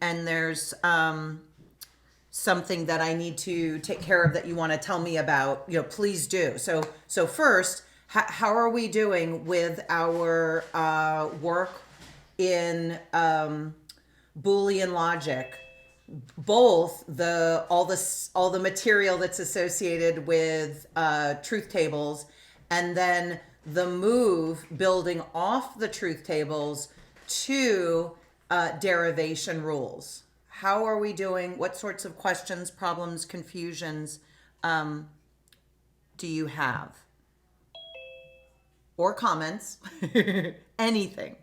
there's something that I need to take care of that you want to tell me about, please do. So first, how are we doing with our work in Boolean logic? Both all the material that's associated with truth tables, and then the move building off the truth tables to derivation rules. How are we doing? What sorts of questions, problems, confusions do you have? Or comments? Anything.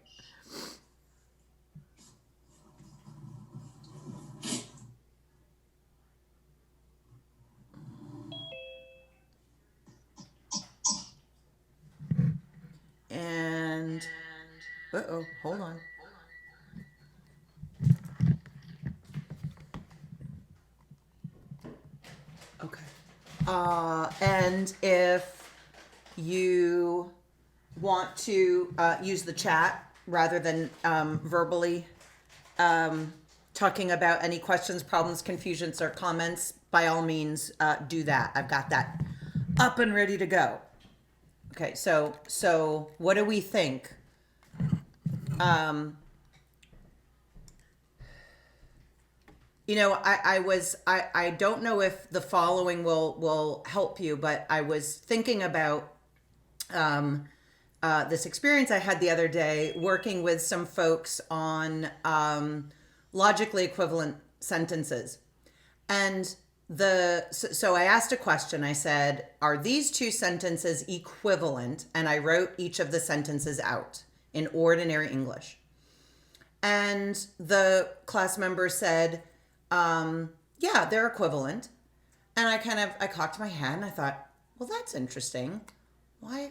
And, uh-oh, hold on. Okay. And if you want to use the chat rather than verbally talking about any questions, problems, confusions, or comments, by all means, do that. I've got that up and ready to go. Okay, so what do we think? I don't know if the following will help you, but I was thinking about this experience I had the other day working with some folks on logically equivalent sentences. And so I asked a question. I said, are these two sentences equivalent? And I wrote each of the sentences out in ordinary English. And the class member said, yeah, they're equivalent. And I cocked my head and I thought, well, that's interesting. Why?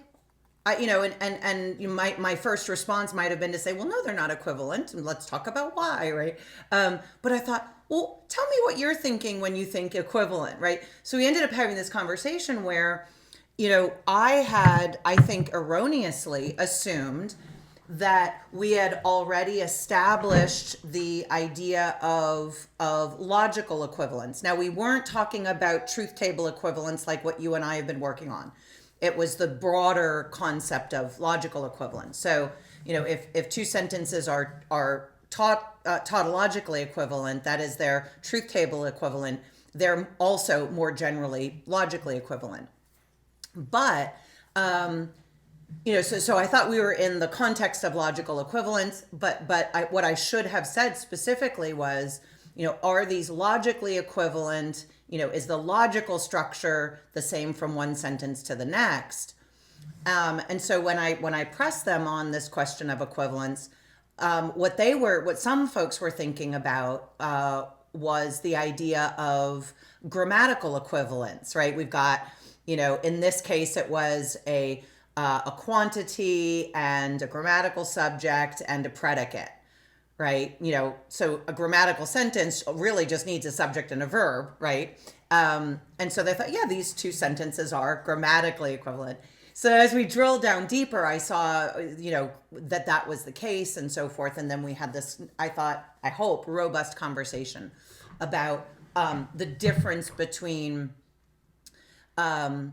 My first response might have been to say, well, no, they're not equivalent, and let's talk about why, right? But I thought, well, tell me what you're thinking when you think equivalent, right? So we ended up having this conversation where, I had, I think, erroneously assumed that we had already established the idea of logical equivalence. Now, we weren't talking about truth table equivalence like what you and I have been working on. It was the broader concept of logical equivalence. So, if two sentences are tautologically equivalent, that is, they're truth table equivalent, they're also more generally logically equivalent. But, so I thought we were in the context of logical equivalence, but what I should have said specifically was, are these logically equivalent? Is the logical structure the same from one sentence to the next? And so when I pressed them on this question of equivalence, what some folks were thinking about was the idea of grammatical equivalence, right? We've got, in this case, it was a quantity and a grammatical subject and a predicate. Right? So a grammatical sentence really just needs a subject and a verb, right? And so they thought, yeah, these two sentences are grammatically equivalent. So as we drilled down deeper, I saw, that was the case and so forth. And then we had this, I hope, robust conversation about the difference between kind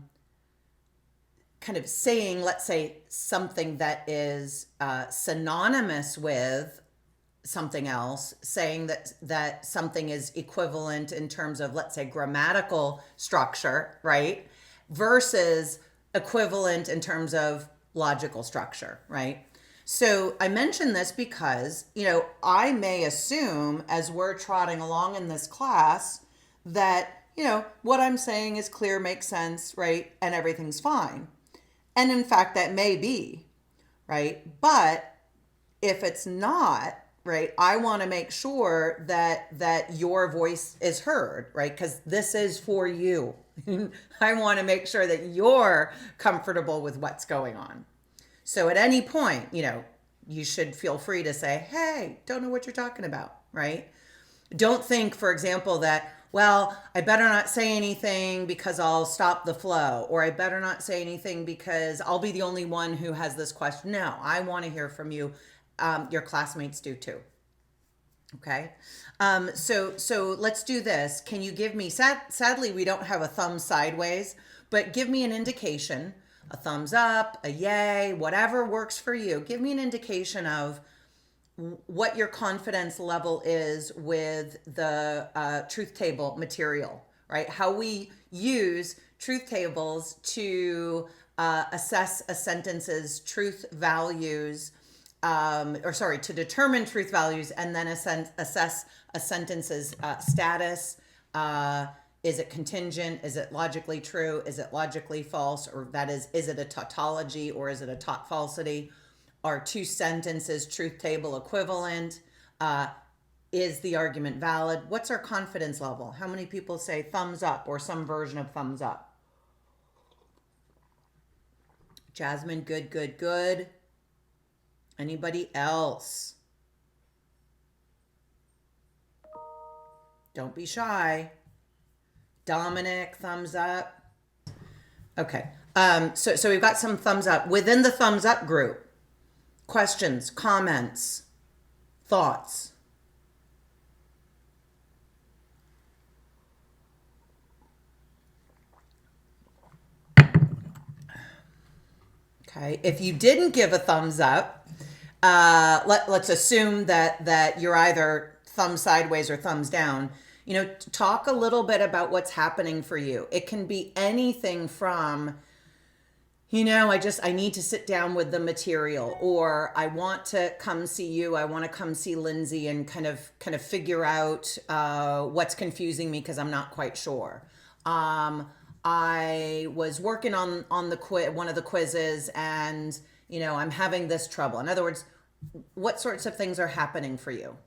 of saying, let's say, something that is synonymous with something else, saying that something is equivalent in terms of, let's say, grammatical structure, right? Versus equivalent in terms of logical structure, right? So I mention this because, I may assume as we're trotting along in this class that, what I'm saying is clear, makes sense, right? And everything's fine. And in fact, that may be, right? But if it's not, right, I want to make sure that your voice is heard, right? Because this is for you. I want to make sure that you're comfortable with what's going on. So at any point, you should feel free to say, hey, don't know what you're talking about, right? Don't think, for example, that, well, I better not say anything because I'll stop the flow, or I better not say anything because I'll be the only one who has this question. No, I want to hear from you. Your classmates do too. Okay. So let's do this. Can you give me, sadly, we don't have a thumb sideways, but give me an indication, a thumbs up, a yay, whatever works for you. Give me an indication of what your confidence level is with the truth table material, right? How we use truth tables to assess a sentence's truth values, to determine truth values and then assess a sentence's status. Is it contingent? Is it logically true? Is it logically false? Or that is it a tautology or is it a tautfalsity? Are two sentences truth table equivalent? Is the argument valid? What's our confidence level? How many people say thumbs up or some version of thumbs up? Jasmine, good, good, good. Anybody else? Don't be shy. Dominic, thumbs up. Okay. So we've got some thumbs up. Within the thumbs up group, questions, comments, thoughts. Okay. If you didn't give a thumbs up, let's assume that you're either thumb sideways or thumbs down. Talk a little bit about what's happening for you. It can be anything from, I need to sit down with the material, or I want to come see you. I want to come see Lindsay and kind of figure out what's confusing me because I'm not quite sure. I was working on the one of the quizzes, and I'm having this trouble. In other words, what sorts of things are happening for you?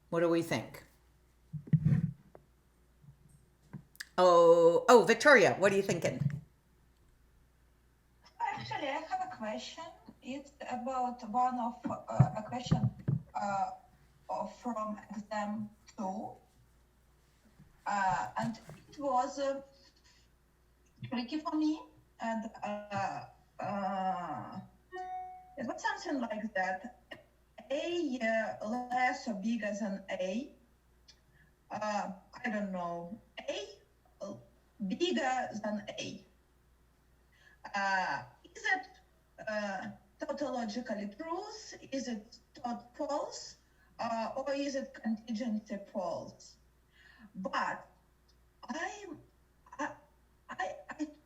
What do we think? Oh, Victoria, what are you thinking? Actually, I have a question. It's about one of a question from exam 2. And it was tricky for me. And it was something like that. A less or bigger than A. I don't know. A bigger than A. Is it tautologically truth? Is it taut false? Or is it contingency false? But I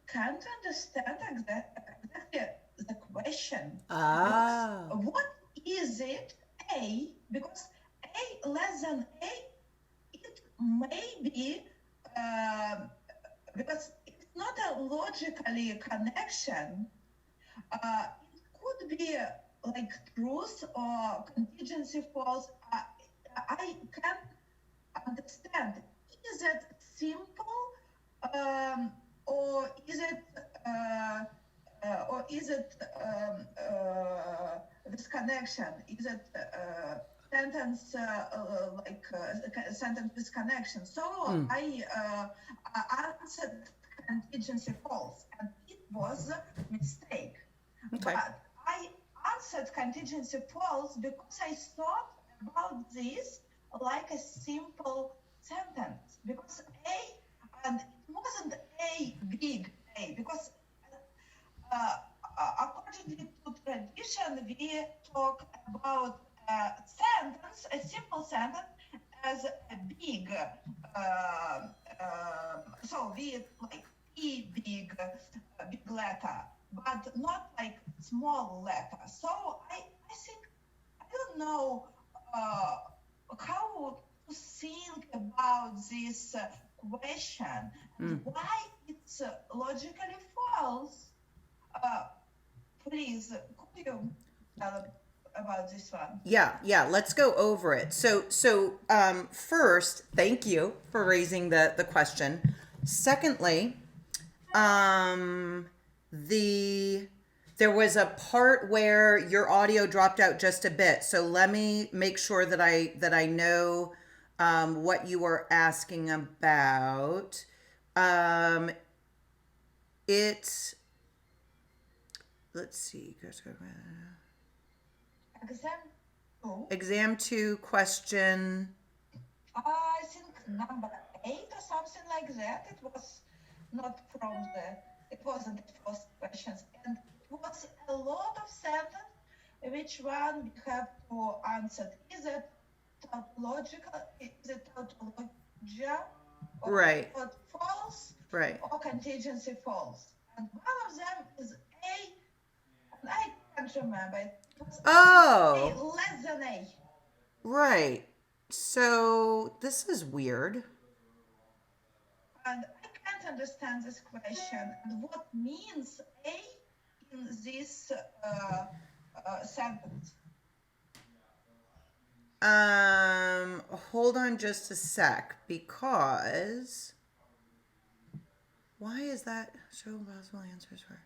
can't understand exactly the question. What is it? A, because A less than A, it may be because it's not a logically connection. It could be like truth or contingency false. I can't understand. Is it simple, or is it this connection? Is it sentence sentence with connection? So I answered contingency false, and it was a mistake. Okay. But I answered contingency false because I thought about this like a simple sentence, because A, and it wasn't A big A, because according to tradition, we talk about a sentence, a simple sentence, as a big. So we like E big, big letter, but not like small letter. So I think I don't know how to think about this question and why it's logically false. Please, could you tell about this one? Yeah, let's go over it. So first, thank you for raising the question. Secondly, there was a part where your audio dropped out just a bit. So let me make sure that I know what you were asking about. Let's see. Exam 2. Exam 2, question. I think number 8 or something like that. It was not from it wasn't the first questions. And it was a lot of sentences, which one we have to answer. Is it tautological? Is it tautologia? Or Right. false? Right. Or contingency false? And one of them is A, and I can't remember. It was Oh. A, less than A. Right. So this is weird. And I can't understand this question. And what means A in this sentence? Hold on just a sec, because why is that show possible answers for?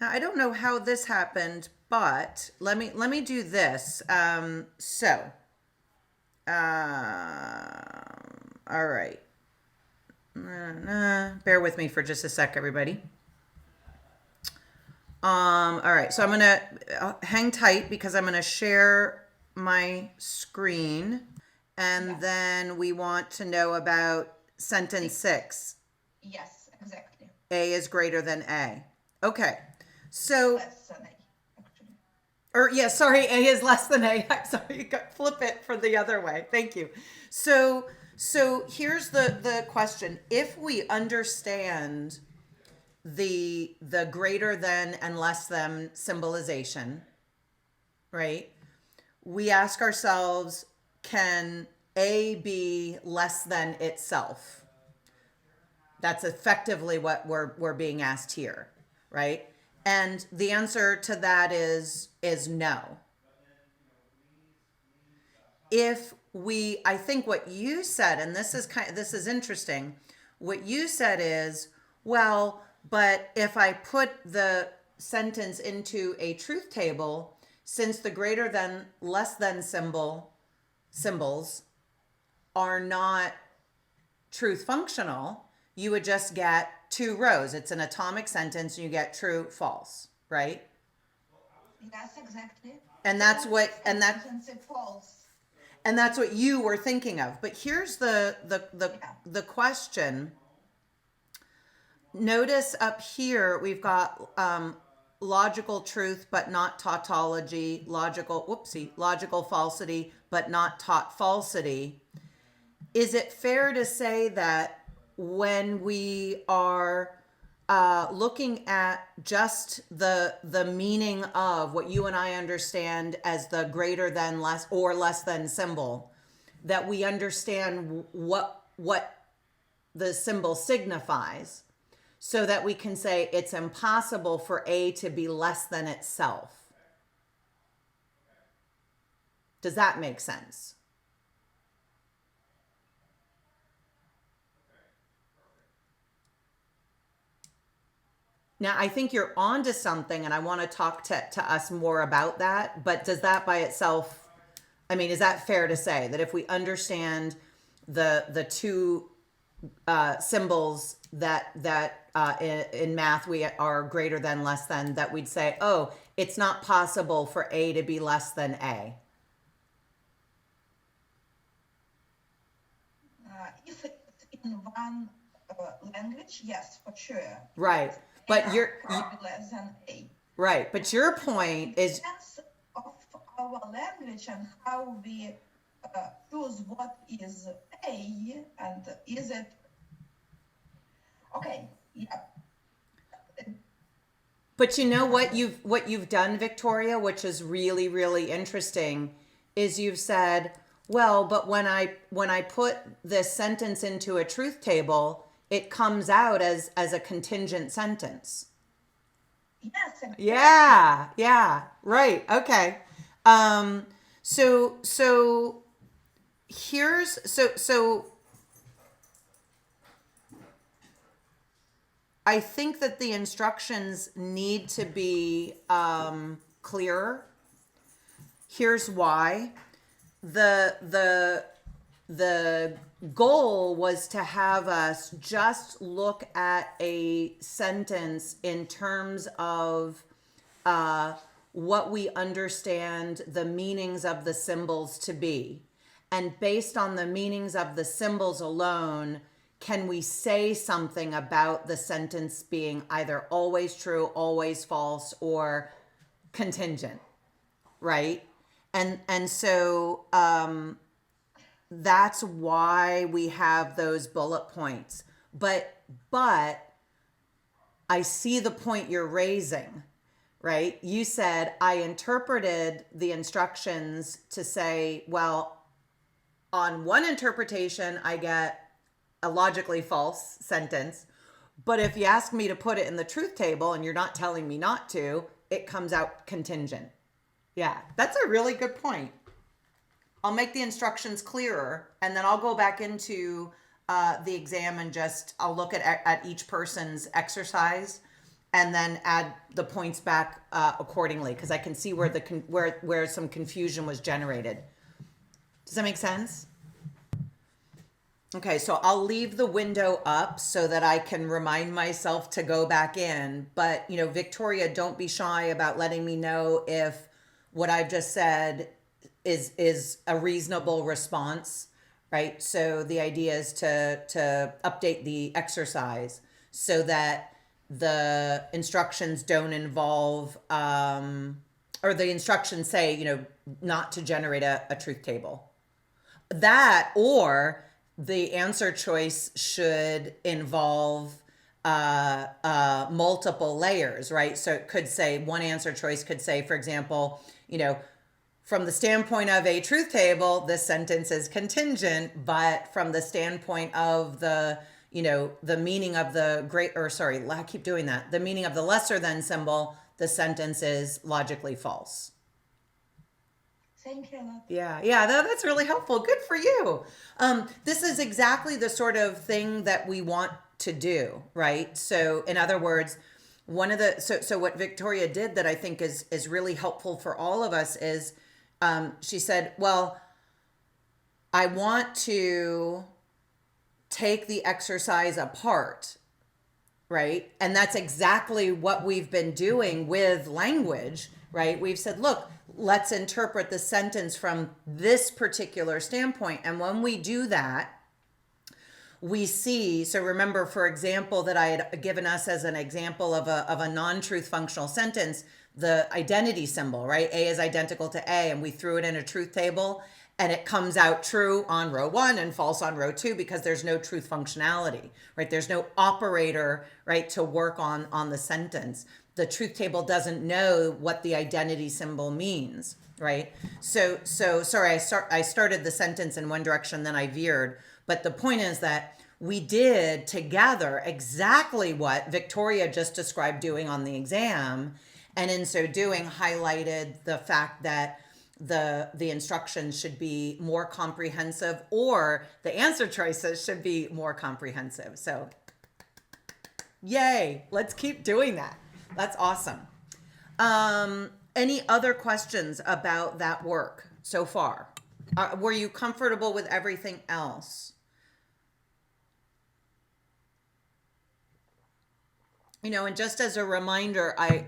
Now I don't know how this happened, but let me do this. All right. Bear with me for just a sec, everybody. All right, so I'm gonna hang tight because I'm gonna share my screen, and then we want to know about sentence 6. Yes, exactly. A is greater than A. Okay, so Less than A, actually. or yeah, sorry, A is less than A. I'm sorry, you got flip it for the other way. Thank you. So here's the question: if we understand the greater than and less than symbolization, right? We ask ourselves, can A be less than itself? That's effectively what we're being asked here, right? And the answer to that is no. If we, I think what you said, and this is interesting, what you said is, well, but if I put the sentence into a truth table, since the greater than, less than symbols are not truth functional, you would just get 2 rows. It's an atomic sentence, and you get true, false, right? Yes, exactly. And that's what, false. And that's what you were thinking of. But here's the question. Notice up here we've got logical truth but not tautology, logical falsity but not taut falsity. Is it fair to say that when we are looking at just the meaning of what you and I understand as the greater than, less, or less than symbol, that we understand what the symbol signifies, so that we can say it's impossible for A to be less than itself? Does that make sense? Now, I think you're onto something, and I want to talk to us more about that. But does that by itself, I mean, is that fair to say that if we understand the 2 symbols that in math we are greater than, less than, that we'd say, oh, it's not possible for A to be less than A? If it's in one language, yes, for sure. Right. But A can be less than A. Right. But your point is, depends of our language and how we choose what is A, and is it okay? Yeah. but you know what you've done, Victoria, which is really, really interesting, is you've said, well, but when I put this sentence into a truth table, it comes out as a contingent sentence. Yes. Exactly. Yeah. Right. Okay. So here's so I think that the instructions need to be clearer. Here's why. The goal was to have us just look at a sentence in terms of what we understand the meanings of the symbols to be. And based on the meanings of the symbols alone, can we say something about the sentence being either always true, always false, or contingent, right? And so that's why we have those bullet points. But I see the point you're raising, right? You said I interpreted the instructions to say, well, on one interpretation, I get a logically false sentence. But if you ask me to put it in the truth table and you're not telling me not to, it comes out contingent. Yeah, that's a really good point. I'll make the instructions clearer, and then I'll go back into the exam and I'll look at each person's exercise and then add the points back accordingly, because I can see where some confusion was generated. Does that make sense? Okay, so I'll leave the window up so that I can remind myself to go back in. But, Victoria, don't be shy about letting me know if what I've just said is a reasonable response, right? So the idea is to update the exercise so that the instructions don't involve, or the instructions say, not to generate a truth table. That, or the answer choice should involve multiple layers, right? So it could say, one answer choice could say, for example, from the standpoint of a truth table, this sentence is contingent, but from the standpoint of the meaning of the the meaning of the lesser than symbol, the sentence is logically false. Thank you a lot. Yeah, that's really helpful. Good for you. This is exactly the sort of thing that we want to do, right? So in other words, so what Victoria did that I think is really helpful for all of us is, she said, well, I want to take the exercise apart, right? And that's exactly what we've been doing with language, right? We've said, look, let's interpret the sentence from this particular standpoint. And when we do that, we see, so remember, for example, that I had given us as an example of a non-truth functional sentence, the identity symbol, right? A is identical to A, and we threw it in a truth table, and it comes out true on row 1 and false on row 2 because there's no truth functionality, right? There's no operator, right, to work on the sentence. The truth table doesn't know what the identity symbol means, right? So sorry, I started the sentence in one direction, then I veered. But the point is that we did together exactly what Victoria just described doing on the exam. And in so doing, highlighted the fact that the instructions should be more comprehensive, or the answer choices should be more comprehensive. So yay, let's keep doing that. That's awesome. Any other questions about that work so far? Were you comfortable with everything else? And just as a reminder, I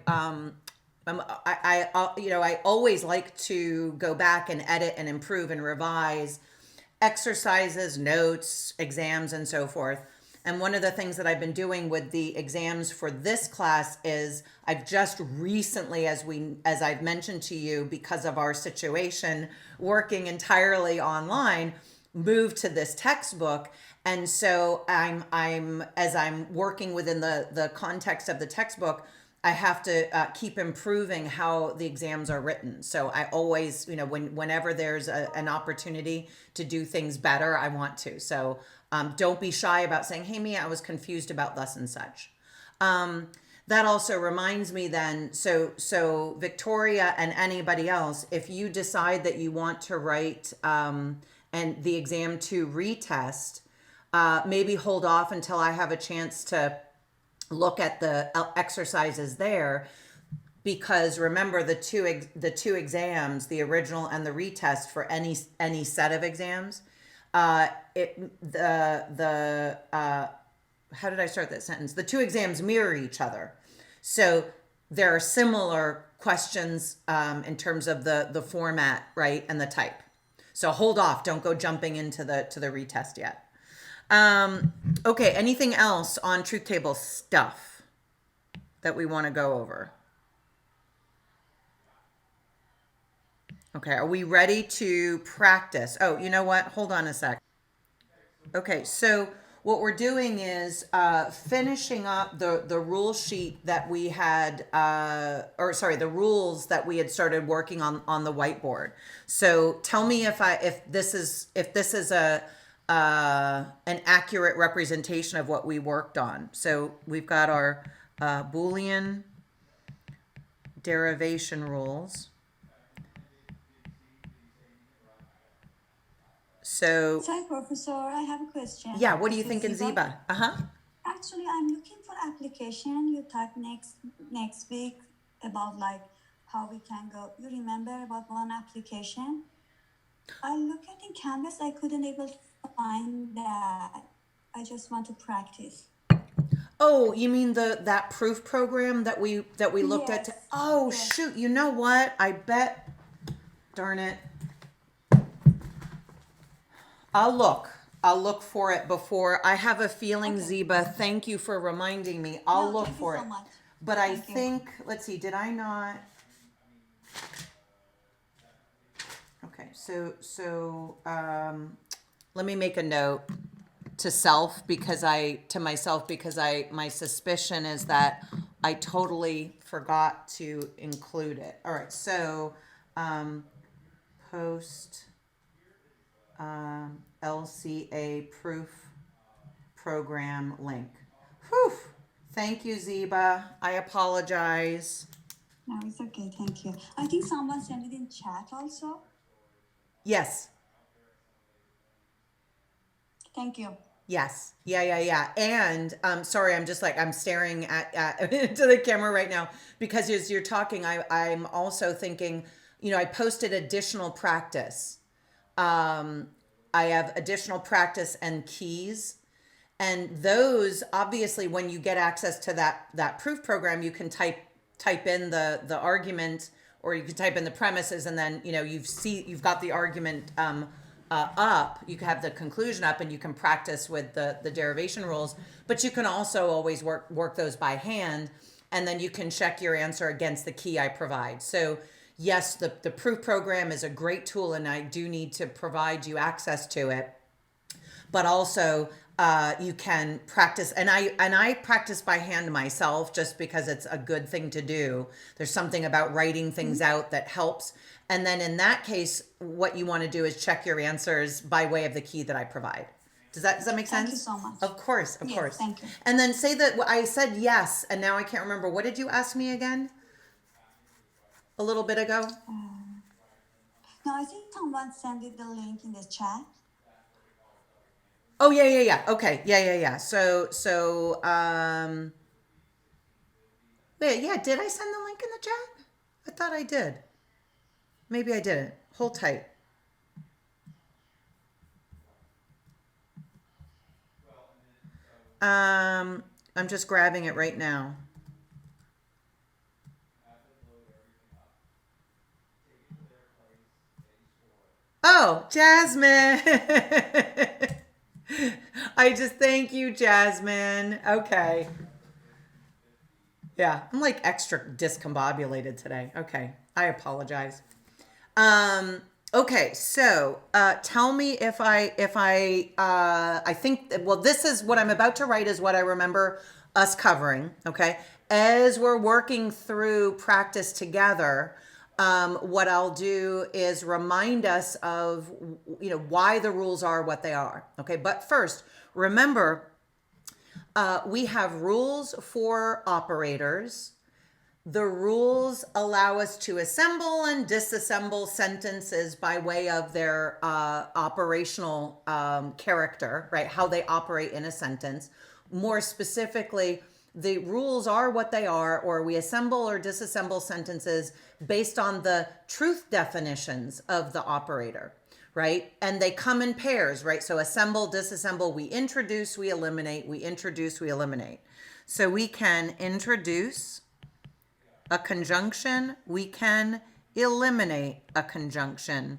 always like to go back and edit and improve and revise exercises, notes, exams, and so forth. And one of the things that I've been doing with the exams for this class is I've just recently, as I've mentioned to you, because of our situation, working entirely online, moved to this textbook. And so as I'm working within the context of the textbook, I have to keep improving how the exams are written. So I always, whenever there's an opportunity to do things better, I want to. So don't be shy about saying, hey, Mia, I was confused about thus and such. That also reminds me then, so Victoria and anybody else, if you decide that you want to write and the exam to retest, maybe hold off until I have a chance to look at the exercises there, because remember the two exams, the original and the retest for any set of exams, how did I start that sentence? The two exams mirror each other. So there are similar questions in terms of the format, right, and the type. So hold off. Don't go jumping into the retest yet. Okay, anything else on truth table stuff that we want to go over? Okay, are we ready to practice? Oh, you know what? Hold on a sec. Okay, so what we're doing is finishing up the rule sheet that we had, the rules that we had started working on the whiteboard. So tell me if this is a an accurate representation of what we worked on. So we've got our Boolean derivation rules. So Sorry, Professor, I have a question. yeah, what do you This think is in Ziba? Actually, I'm looking for application. You type next week about like how we can go. You remember about one application? I look at in Canvas, I couldn't able to find that. I just want to practice. Oh, you mean that proof program that we looked at? Yes, Oh, yes. shoot. You know what? I bet. Darn it. I'll look for it before. I have a feeling, Okay. Ziba. Thank you for reminding me. I'll No, look thank you for so it. much. But I Thank you. think, let's see, did I not? Okay, so let me make a note to myself because my suspicion is that I totally forgot to include it. All right, so post LCA proof program link. Whew. Thank you, Ziba. I apologize. No, it's okay. Thank you. I think someone sent it in chat also. Yes. Thank you. Yes. Yeah. And sorry, I'm staring at into the camera right now because as you're talking, I'm also thinking, I posted additional practice. I have additional practice and keys. And those, obviously, when you get access to that proof program, you can type in the argument, or you can type in the premises, and then you've got the argument up. You can have the conclusion up, and you can practice with the derivation rules. But you can also always work those by hand, and then you can check your answer against the key I provide. So yes, the proof program is a great tool, and I do need to provide you access to it. But also you can practice, and I practice by hand myself just because it's a good thing to do. There's something about writing things out that helps. And then in that case, what you want to do is check your answers by way of the key that I provide. Does that make sense? Thank you so much. Of course. Yes, thank you. And then say that I said yes, and now I can't remember. What did you ask me again? A little bit ago? No, I think someone sent it the link in the chat. Oh, yeah. Okay. Yeah. So, yeah, did I send the link in the chat? I thought I did. Maybe I didn't. Hold tight. I'm just grabbing it right now. Oh, Jasmine. I just thank you, Jasmine. Okay. Yeah, I'm like extra discombobulated today. Okay, I apologize. Okay, so tell me if I think that, well, this is what I'm about to write is what I remember us covering. Okay, as we're working through practice together, what I'll do is remind us of why the rules are what they are. Okay, but first, remember we have rules for operators. The rules allow us to assemble and disassemble sentences by way of their operational character, right? How they operate in a sentence. More specifically, the rules are what they are, or we assemble or disassemble sentences based on the truth definitions of the operator, right? And they come in pairs, right? So assemble, disassemble, we introduce, we eliminate, we introduce, we eliminate. So we can introduce a conjunction, we can eliminate a conjunction.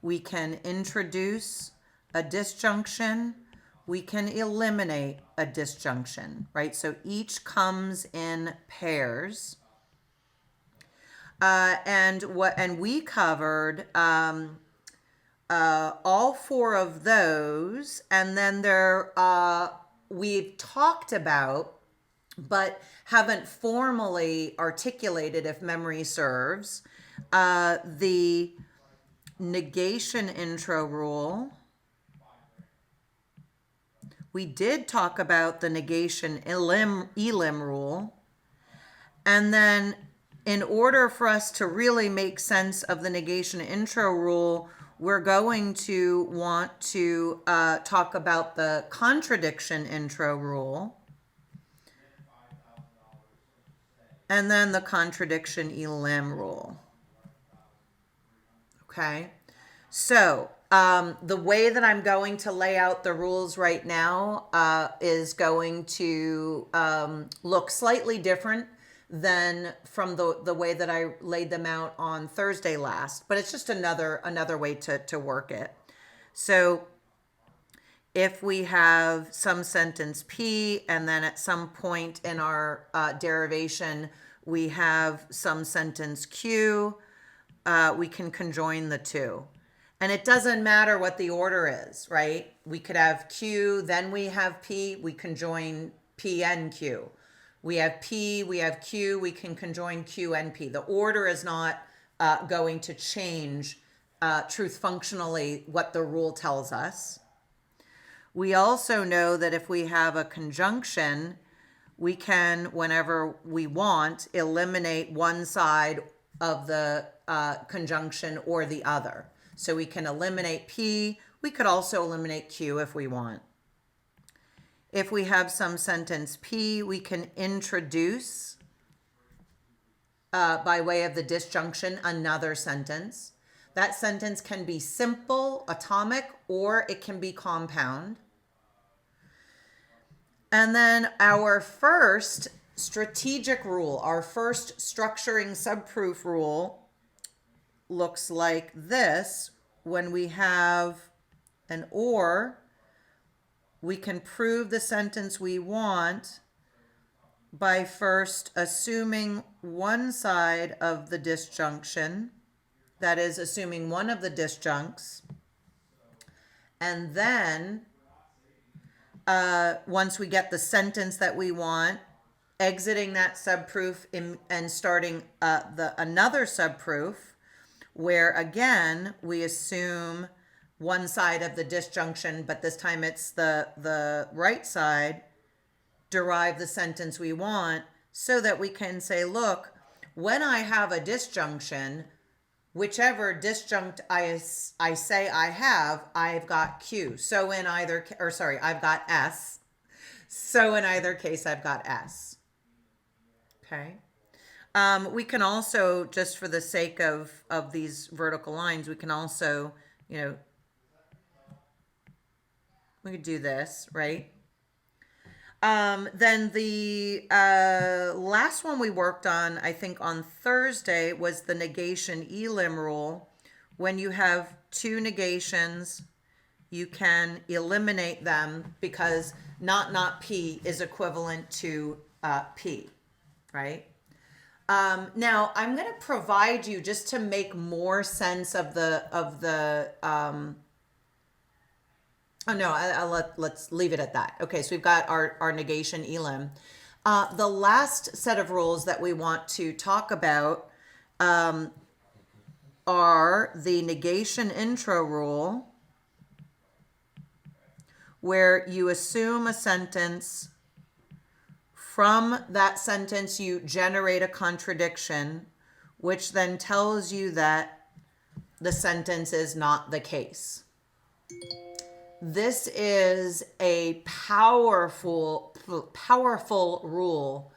We can introduce a disjunction. We can eliminate a disjunction, right? So each comes in pairs. And we covered all four of those, and then we've talked about, but haven't formally articulated, if memory serves, the negation intro rule. We did talk about the negation Elim rule. And then in order for us to really make sense of the negation intro rule, we're going to want to talk about the contradiction intro rule. And then the contradiction Elim rule. Okay. So the way that I'm going to lay out the rules right now is going to look slightly different than from the way that I laid them out on Thursday last, but it's just another way to work it. So if we have some sentence P, and then at some point in our derivation, we have some sentence Q, we can conjoin the two. And it doesn't matter what the order is, right? We could have Q, then we have P, we conjoin P and Q. We have P, we have Q, we can conjoin Q and P. The order is not going to change truth functionally what the rule tells us. We also know that if we have a conjunction, we can, whenever we want, eliminate one side of the conjunction or the other. So we can eliminate P. We could also eliminate Q if we want. If we have some sentence P, we can introduce, by way of the disjunction, another sentence. That sentence can be simple, atomic, or it can be compound. And then our first strategic rule, our first structuring subproof rule, looks like this. When we have an or, we can prove the sentence we want by first assuming one side of the disjunction, that is, assuming one of the disjuncts, and then once we get the sentence that we want, exiting that subproof and starting another subproof, where again we assume one side of the disjunction, but this time it's the right side, derive the sentence we want, so that we can say, look, when I have a disjunction, whichever disjunct I say I have, I've got Q. So in either, or sorry, I've got S. So in either case, I've got S. Okay. We can also, just for the sake of these vertical lines, we can also, we could do this, right? Then the last one we worked on, I think on Thursday, was the negation Elim rule. When you have two negations, you can eliminate them because not P is equivalent to P, right? Now I'm going to provide you, just to make more sense of let's leave it at that. Okay, so we've got our negation Elim. The last set of rules that we want to talk about are the negation intro rule, where you assume a sentence. From that sentence, you generate a contradiction, which then tells you that the sentence is not the case. This is a powerful rule.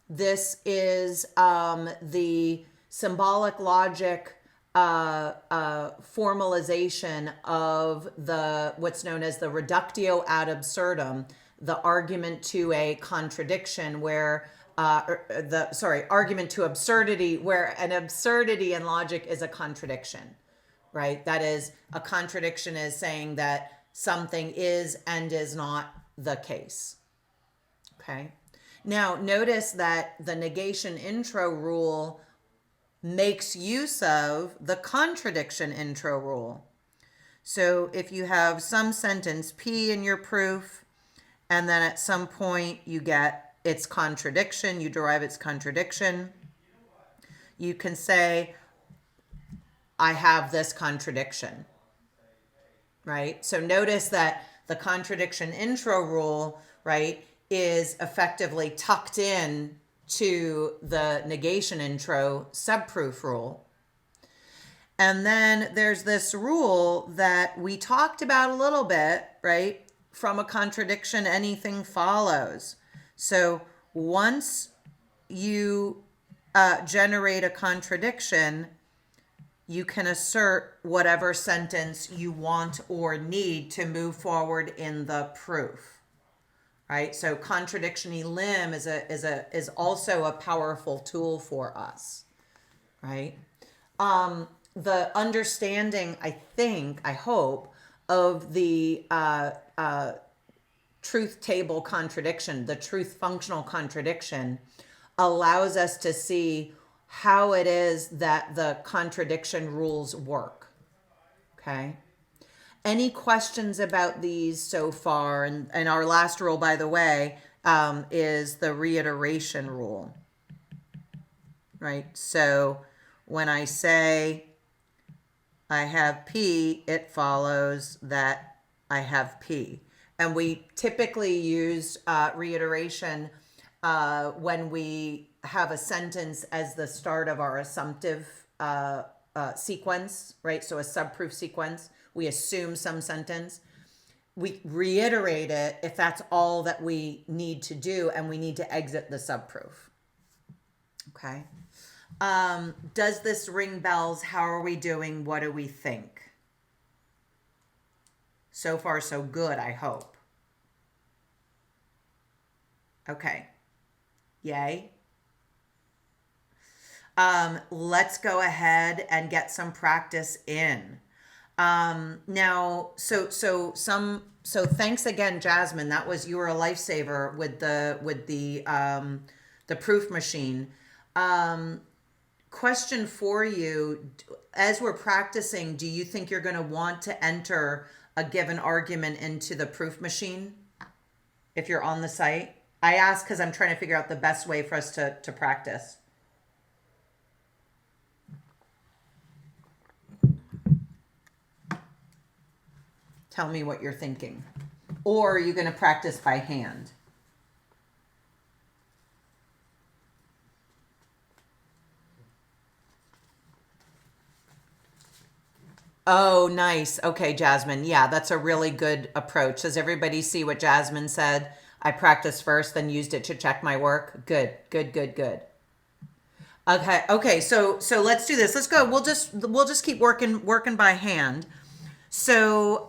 This is the symbolic logic formalization of what's known as the reductio ad absurdum, the argument to a contradiction, where argument to absurdity, where an absurdity in logic is a contradiction, right? That is, a contradiction is saying that something is and is not the case. Okay. Now, notice that the negation intro rule makes use of the contradiction intro rule. So if you have some sentence P in your proof, and then at some point you get its contradiction, you derive its contradiction, you can say, I have this contradiction, right? So notice that the contradiction intro rule, right, is effectively tucked in to the negation intro subproof rule. And then there's this rule that we talked about a little bit, right? From a contradiction, anything follows. So once you generate a contradiction, you can assert whatever sentence you want or need to move forward in the proof. Right? So contradiction elim is also a powerful tool for us. Right? The understanding, I hope, of the truth table contradiction, the truth functional contradiction, allows us to see how it is that the contradiction rules work. Okay? Any questions about these so far? And our last rule, by the way, is the reiteration rule. Right? So when I say I have P, it follows that I have P. And we typically use reiteration when we have a sentence as the start of our assumptive sequence, right? So a subproof sequence. We assume some sentence. We reiterate it if that's all that we need to do and we need to exit the subproof. Okay. Does this ring bells? How are we doing? What do we think? So far, so good, I hope. Okay. Yay. Let's go ahead and get some practice in. Now, so thanks again, Jasmine. You were a lifesaver with the proof machine. Question for you, as we're practicing, do you think you're going to want to enter a given argument into the proof machine if you're on the site? I ask because I'm trying to figure out the best way for us to practice. Tell me what you're thinking. Or are you going to practice by hand? Oh, nice. Okay, Jasmine. Yeah, that's a really good approach. Does everybody see what Jasmine said? I practiced first, then used it to check my work. Good. Okay. So let's do this. Let's go. We'll just keep working by hand. So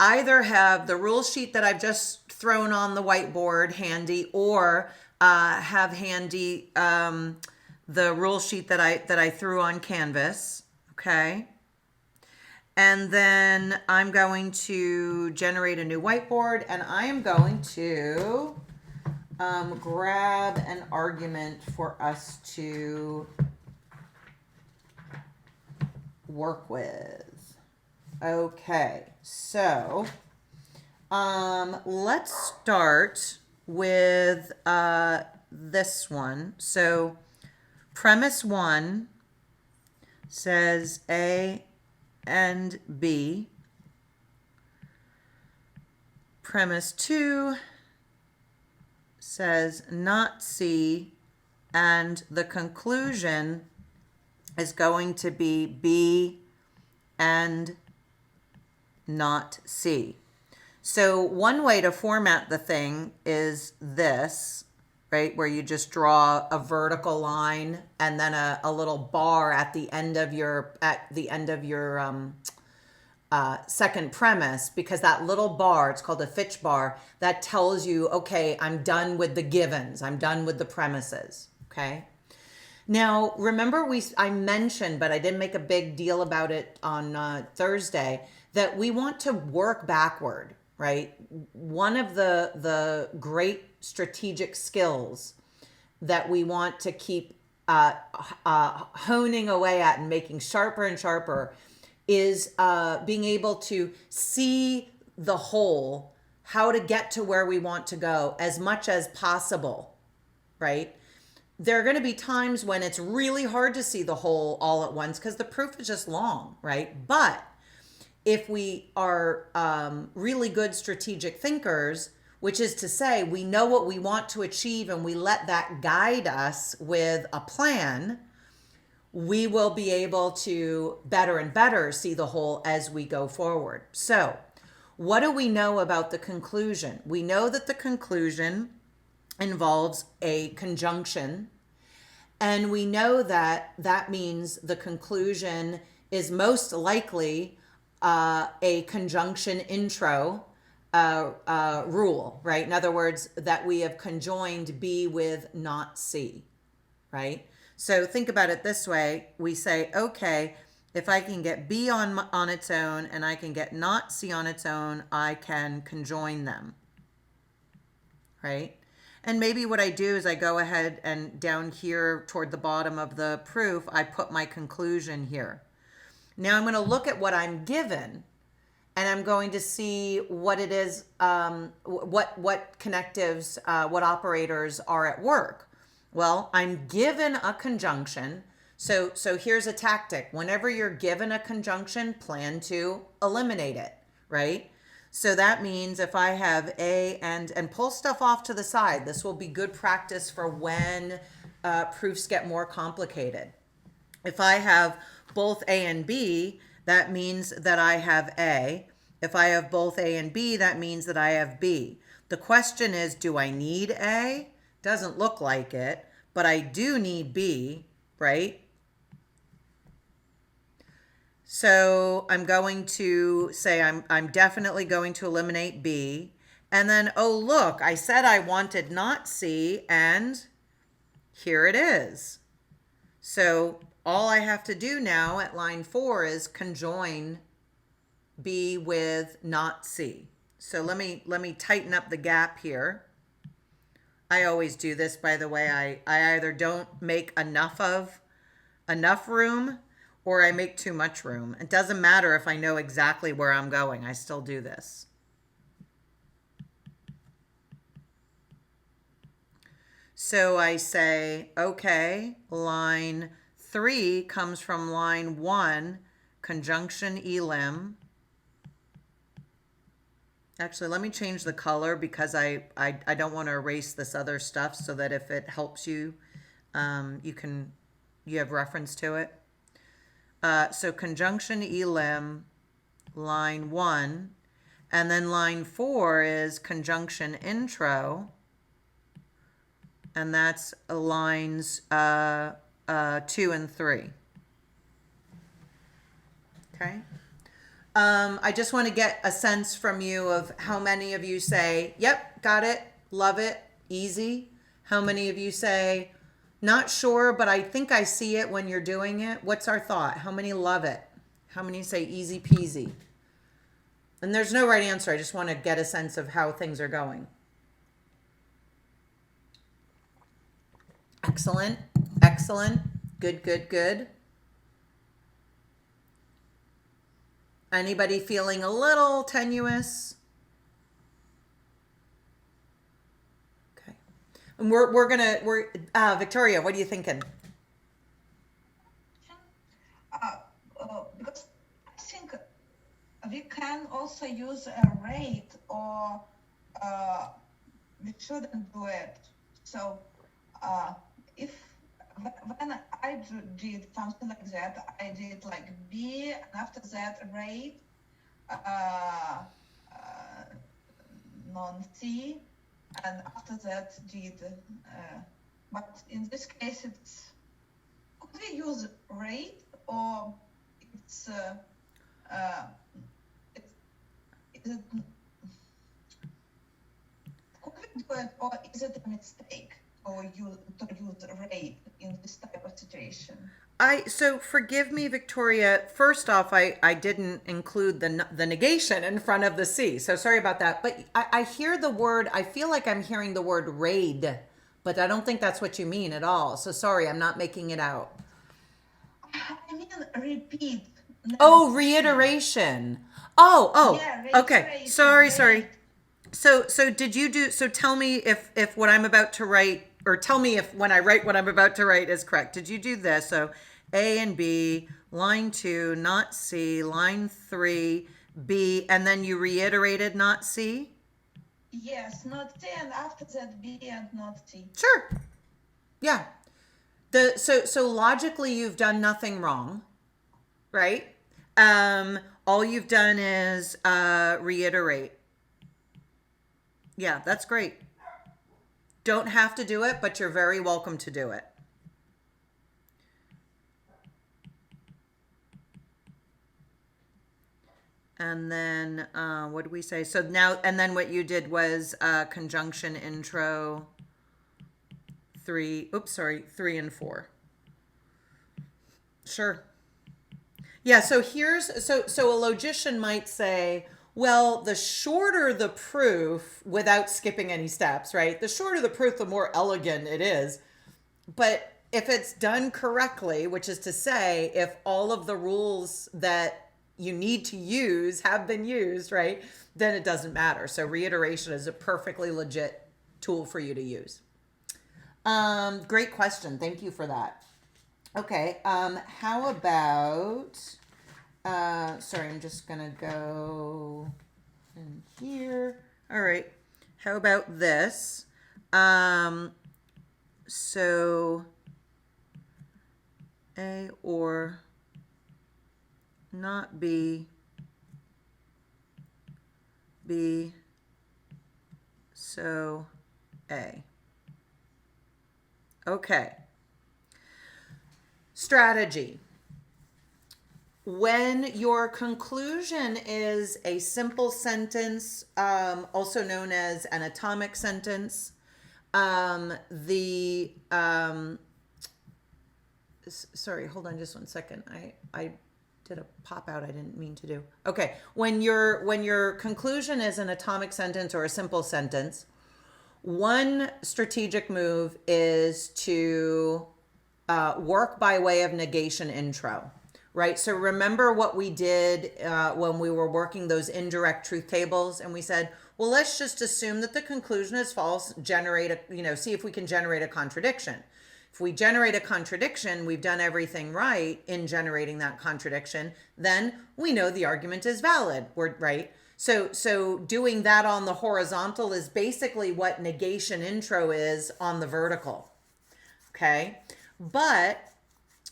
either have the rule sheet that I've just thrown on the whiteboard handy, or have handy the rule sheet that I threw on Canvas. Okay. And then I'm going to generate a new whiteboard, and I am going to grab an argument for us to work with. Okay, so let's start with this one. So premise 1 says A and B. Premise 2 says not C, and the conclusion is going to be B and not C. So one way to format the thing is this, right, where you just draw a vertical line and then a little bar at the end of your second premise, because that little bar, it's called a Fitch bar, that tells you, okay, I'm done with the givens, I'm done with the premises, okay? Now, remember I mentioned, but I didn't make a big deal about it on Thursday, that we want to work backward, right? One of the great strategic skills that we want to keep honing away at and making sharper and sharper is being able to see the whole, how to get to where we want to go as much as possible, right? There are going to be times when it's really hard to see the whole all at once because the proof is just long, right? But if we are really good strategic thinkers, which is to say we know what we want to achieve and we let that guide us with a plan, we will be able to better and better see the whole as we go forward. So what do we know about the conclusion? We know that the conclusion involves a conjunction, and we know that that means the conclusion is most likely a conjunction intro rule, right? In other words, that we have conjoined B with not C, right? So think about it this way. We say, okay, if I can get B on its own and I can get not C on its own, I can conjoin them, right? And maybe what I do is I go ahead and down here toward the bottom of the proof, I put my conclusion here. Now I'm going to look at what I'm given, and I'm going to see what it is, what connectives, what operators are at work. Well, I'm given a conjunction. So here's a tactic. Whenever you're given a conjunction, plan to eliminate it, right? So that means if I have A and pull stuff off to the side, this will be good practice for when proofs get more complicated. If I have both A and B, that means that I have A. If I have both A and B, that means that I have B. The question is, do I need A? Doesn't look like it, but I do need B, right? So I'm going to say I'm definitely going to eliminate B. And then, oh, look, I said I wanted not C, and here it is. So all I have to do now at line 4 is conjoin B with not C. So let me tighten up the gap here. I always do this, by the way. I either don't make enough room or I make too much room. It doesn't matter if I know exactly where I'm going. I still do this. So I say, okay, line 3 comes from line 1, conjunction Elim. Actually, let me change the color because I don't want to erase this other stuff so that if it helps you, you have reference to it. So conjunction Elim, line 1, and then line 4 is conjunction intro, and that's lines 2 and 3. Okay. I just want to get a sense from you of how many of you say, yep, got it, love it, easy. How many of you say, not sure, but I think I see it when you're doing it. What's our thought? How many love it? How many say easy peasy? And there's no right answer. I just want to get a sense of how things are going. Excellent, excellent, good, good, good. Anybody feeling a little tenuous? Okay. And we're Victoria, what are you thinking? Because I think we can also use a rate, or we shouldn't do it. So if when I did something like that, I did like B, and after that rate, non-C, and after that did, but in this case it's, could we use rate, or it's it, could we do it, or is it a mistake to use rate in this type of situation? So forgive me, Victoria. First off, I didn't include the negation in front of the C. So sorry about that. But I hear the word, I feel like I'm hearing the word raid, but I don't think that's what you mean at all. So sorry, I'm not making it out. I mean, repeat. Oh, reiteration. Oh, Yeah, okay. reiteration, Sorry. So did you do, so tell me if what I'm about to write, or tell me if when I write what I'm about to write is correct. Did you do this? So A and B, line 2, not C, line 3, B, and then you reiterated not C? Yes, not C, and after that B and not C. Sure. Yeah. So logically you've done nothing wrong, right? All you've done is reiterate. Yeah, that's great. Don't have to do it, but you're very welcome to do it. And then what did we say? So now, and then what you did was conjunction intro 3 and 4. Sure. Yeah, so here's, so a logician might say, well, the shorter the proof, without skipping any steps, right? The shorter the proof, the more elegant it is. But if it's done correctly, which is to say, if all of the rules that you need to use have been used, right, then it doesn't matter. So reiteration is a perfectly legit tool for you to use. Great question. Thank you for that. Okay. How about, sorry, I'm just going to go in here. All right. How about this? So A or not B, B, so A. Okay. Strategy. When your conclusion is a simple sentence, also known as an atomic sentence, sorry, hold on just one second. I did a pop out I didn't mean to do. Okay, when your conclusion is an atomic sentence or a simple sentence, one strategic move is to work by way of negation intro, right? So remember what we did when we were working those indirect truth tables, and we said, well, let's just assume that the conclusion is false, see if we can generate a contradiction. If we generate a contradiction, we've done everything right in generating that contradiction, then we know the argument is valid, right? So doing that on the horizontal is basically what negation intro is on the vertical, okay? But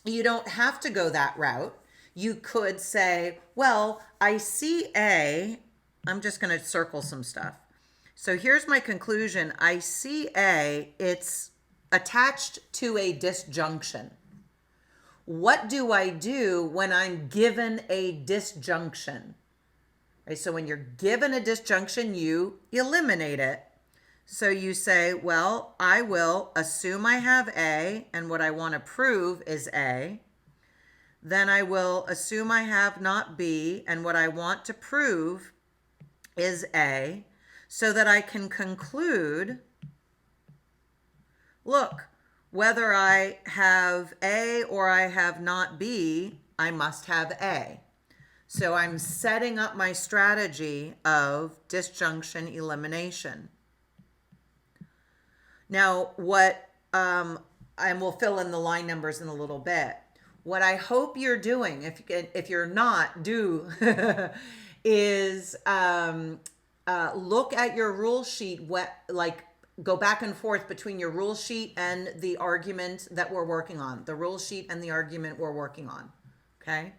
you don't have to go that route. You could say, well, I see A, I'm just going to circle some stuff. So here's my conclusion. I see A, it's attached to a disjunction. What do I do when I'm given a disjunction? Right, so when you're given a disjunction, you eliminate it. So you say, well, I will assume I have A, and what I want to prove is A. Then I will assume I have not B, and what I want to prove is A, so that I can conclude, look, whether I have A or I have not B, I must have A. So I'm setting up my strategy of disjunction elimination. Now, and we'll fill in the line numbers in a little bit. What I hope you're doing, if you're not, is look at your rule sheet, go back and forth between your rule sheet and the argument that we're working on, the rule sheet and the argument we're working on, okay?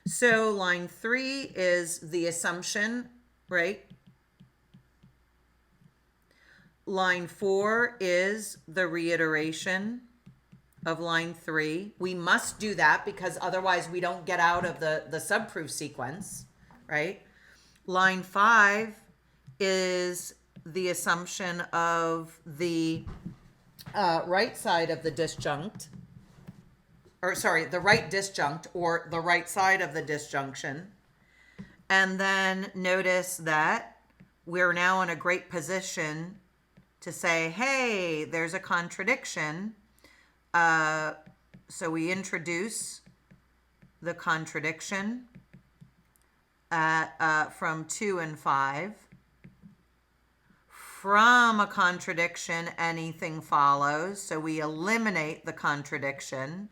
So line 3 is the assumption, right? Line 4 is the reiteration of line 3. We must do that because otherwise we don't get out of the subproof sequence, right? Line 5 is the assumption of the right side of the disjunct, or sorry, the right disjunct or the right side of the disjunction. And then notice that we're now in a great position to say, hey, there's a contradiction. So we introduce the contradiction from 2 and 5. From a contradiction, anything follows. So we eliminate the contradiction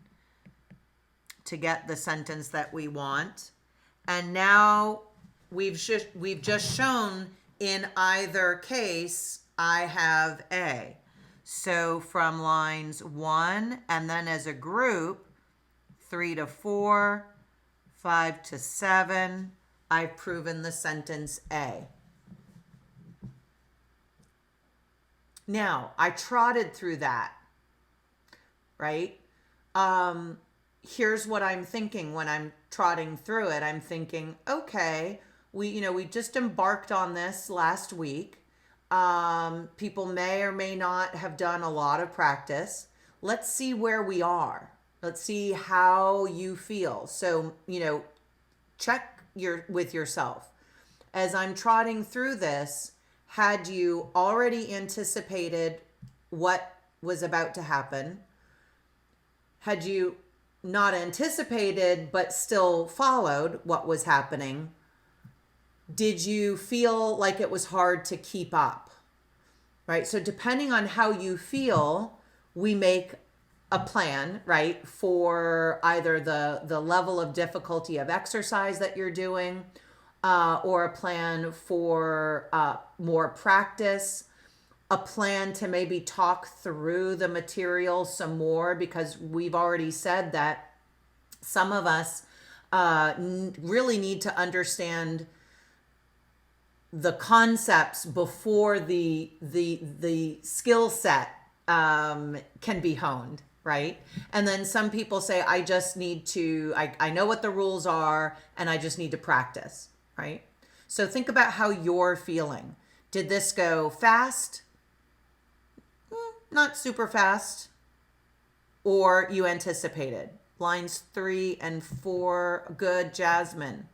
to get the sentence that we want. And now we've just shown in either case, I have A. So from lines 1 and then as a group, 3 to 4, 5 to 7, I've proven the sentence A. Now, I trotted through that, right? Here's what I'm thinking when I'm trotting through it. I'm thinking, okay, we just embarked on this last week. People may or may not have done a lot of practice. Let's see where we are. Let's see how you feel. So, check with yourself. As I'm trotting through this, had you already anticipated what was about to happen? Had you not anticipated but still followed what was happening? Did you feel like it was hard to keep up? Right? So depending on how you feel, we make a plan, right, for either the level of difficulty of exercise that you're doing, or a plan for more practice, a plan to maybe talk through the material some more, because we've already said that some of us really need to understand the concepts before the skill set can be honed, right? And then some people say, I just need to, I know what the rules are and I just need to practice, right? So think about how you're feeling. Did this go fast? Not super fast. Or you anticipated? Lines 3 and 4, good, Jasmine.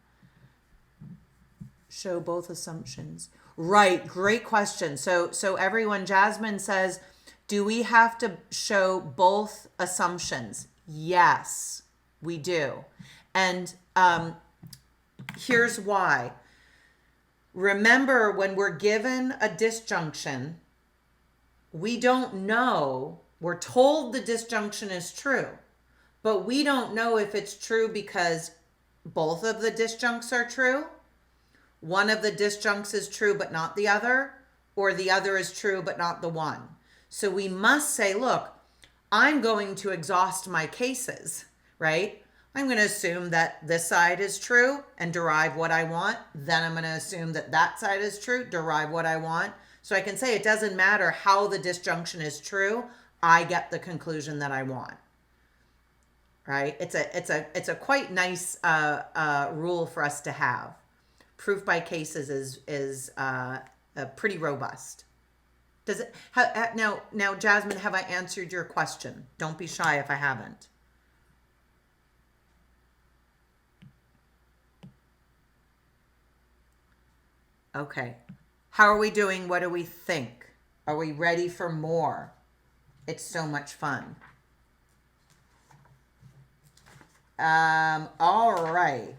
Show both assumptions. Right, great question. So everyone, Jasmine says, do we have to show both assumptions? Yes, we do. And here's why. Remember, when we're given a disjunction, we don't know, we're told the disjunction is true, but we don't know if it's true because both of the disjuncts are true, one of the disjuncts is true but not the other, or the other is true but not the one. So we must say, look, I'm going to exhaust my cases, right? I'm going to assume that this side is true and derive what I want. Then I'm going to assume that that side is true, derive what I want. So I can say it doesn't matter how the disjunction is true, I get the conclusion that I want. Right? It's a quite nice rule for us to have. Proof by cases is pretty robust. Does it now, Jasmine, have I answered your question? Don't be shy if I haven't. Okay. How are we doing? What do we think? Are we ready for more? It's so much fun. All right.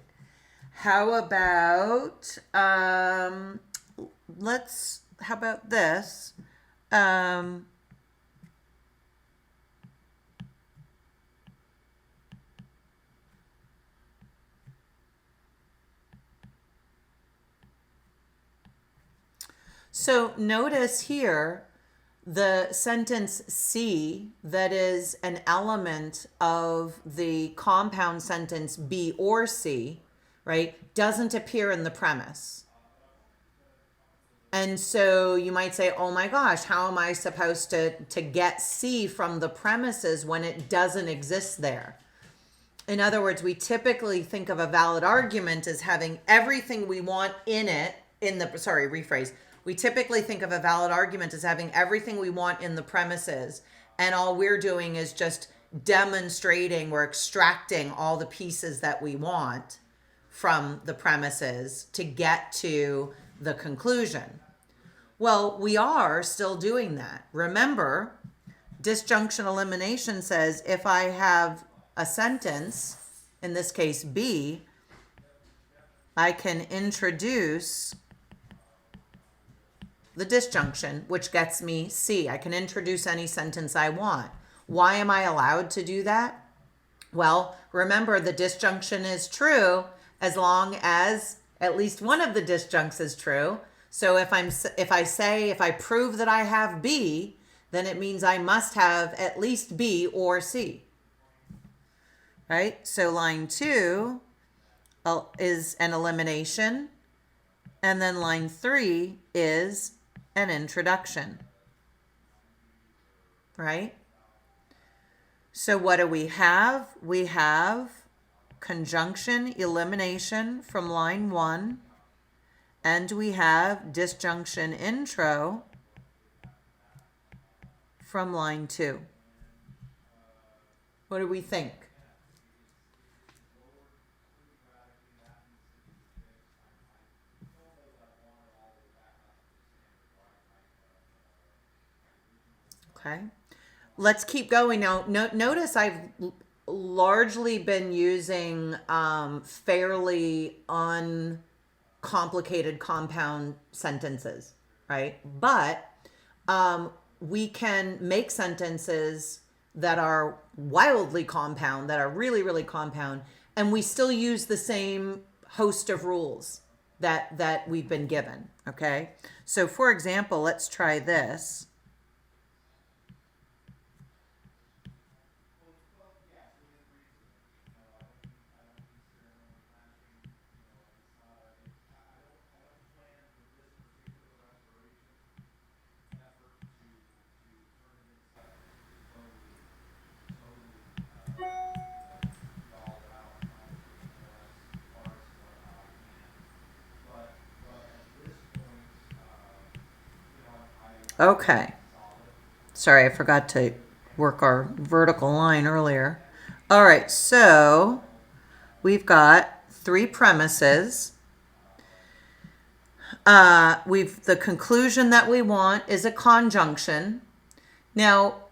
How about how about this? So notice here the sentence C, that is an element of the compound sentence B or C, right, doesn't appear in the premise. And so you might say, oh my gosh, how am I supposed to get C from the premises when it doesn't exist there? In other words, we typically think of a valid argument as having everything we want in it, rephrase. We typically think of a valid argument as having everything we want in the premises, and all we're doing is just demonstrating, we're extracting all the pieces that we want from the premises to get to the conclusion. Well, we are still doing that. Remember, disjunction elimination says if I have a sentence, in this case B, I can introduce the disjunction, which gets me C. I can introduce any sentence I want. Why am I allowed to do that? Well, remember, the disjunction is true as long as at least one of the disjuncts is true. So if I prove that I have B, then it means I must have at least B or C. Right? So line 2 is an elimination, and then line 3 is an introduction. Right? So what do we have? We have conjunction elimination from line 1, and we have disjunction intro from line 2. What do we think? Okay. Let's keep going now. Notice I've largely been using fairly uncomplicated compound sentences, right? But we can make sentences that are wildly compound, that are really, really compound, and we still use the same host of rules that we've been given, okay? So for example, let's try this. Okay. Sorry, I forgot to work our vertical line earlier. All right, so we've got 3 premises. The conclusion that we want is a conjunction. Now,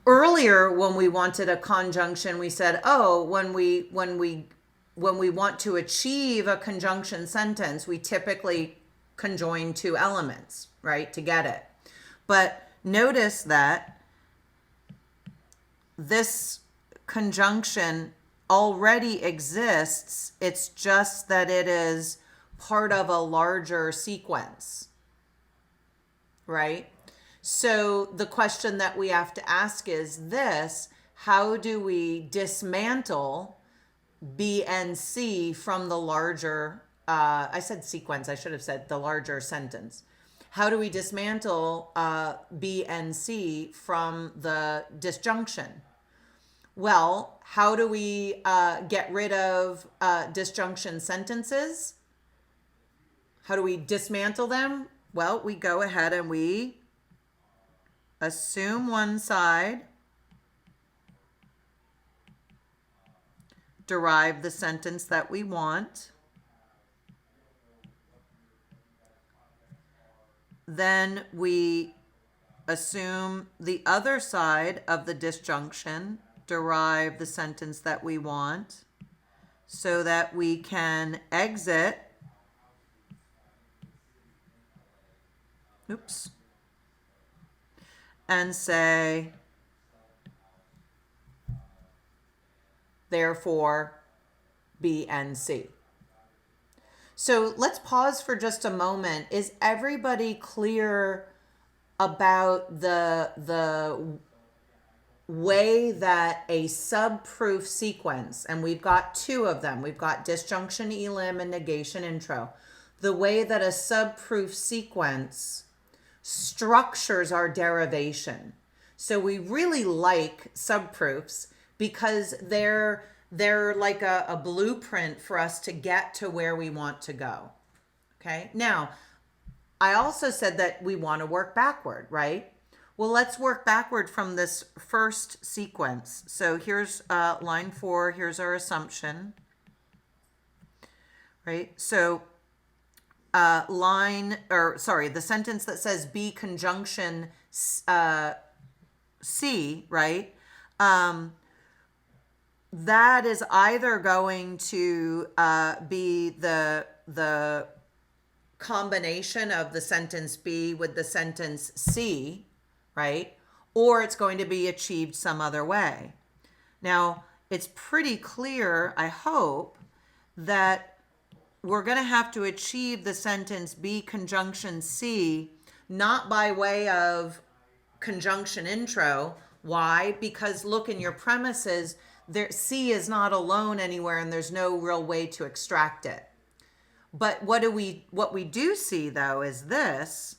earlier when we wanted a conjunction, we said, oh, when we want to achieve a conjunction sentence, we typically conjoin 2 elements, right, to get it. But notice that this conjunction already exists. It's just that it is part of a larger sequence, right? So the question that we have to ask is this: how do we dismantle B and C from the larger, I said sequence, I should have said the larger sentence. How do we dismantle B and C from the disjunction? Well, how do we get rid of disjunction sentences? How do we dismantle them? Well, we go ahead and we assume one side, derive the sentence that we want, then we assume the other side of the disjunction, derive the sentence that we want, so that we can exit, and say, therefore, B and C. So let's pause for just a moment. Is everybody clear about the way that a subproof sequence, and we've got 2 of them, we've got disjunction elim and negation intro, the way that a subproof sequence structures our derivation. So we really like subproofs because they're they're like a blueprint for us to get to where we want to go. Okay. Now, I also said that we want to work backward, right? Well, let's work backward from this first sequence. So here's line 4. Here's our assumption, right? So the sentence that says B conjunction C, right? That is either going to be the combination of the sentence B with the sentence C, right? Or it's going to be achieved some other way. Now, it's pretty clear, I hope, that we're going to have to achieve the sentence B conjunction C not by way of conjunction intro. Why? Because look, in your premises, there C is not alone anywhere and there's no real way to extract it. But what we do see though is this.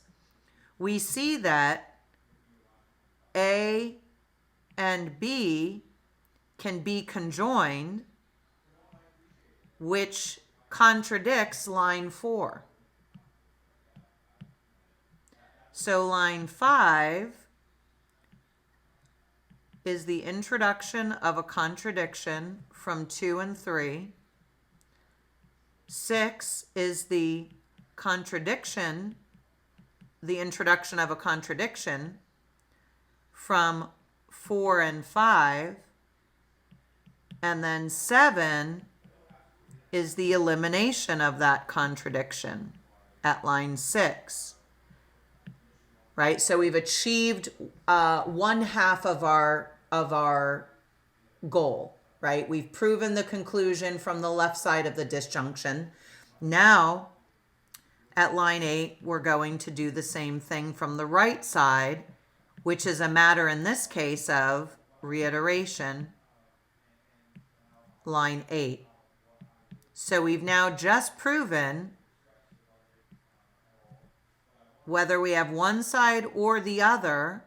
We see that A and B can be conjoined, which contradicts line 4. So line 5 is the introduction of a contradiction from 2 and 3. 6 is the contradiction, the introduction of a contradiction from 4 and 5. And then 7 is the elimination of that contradiction at line 6. Right? So we've achieved one half of our goal. Right? We've proven the conclusion from the left side of the disjunction. Now, at line 8, we're going to do the same thing from the right side, which is a matter in this case of reiteration, line 8. So we've now just proven whether we have one side or the other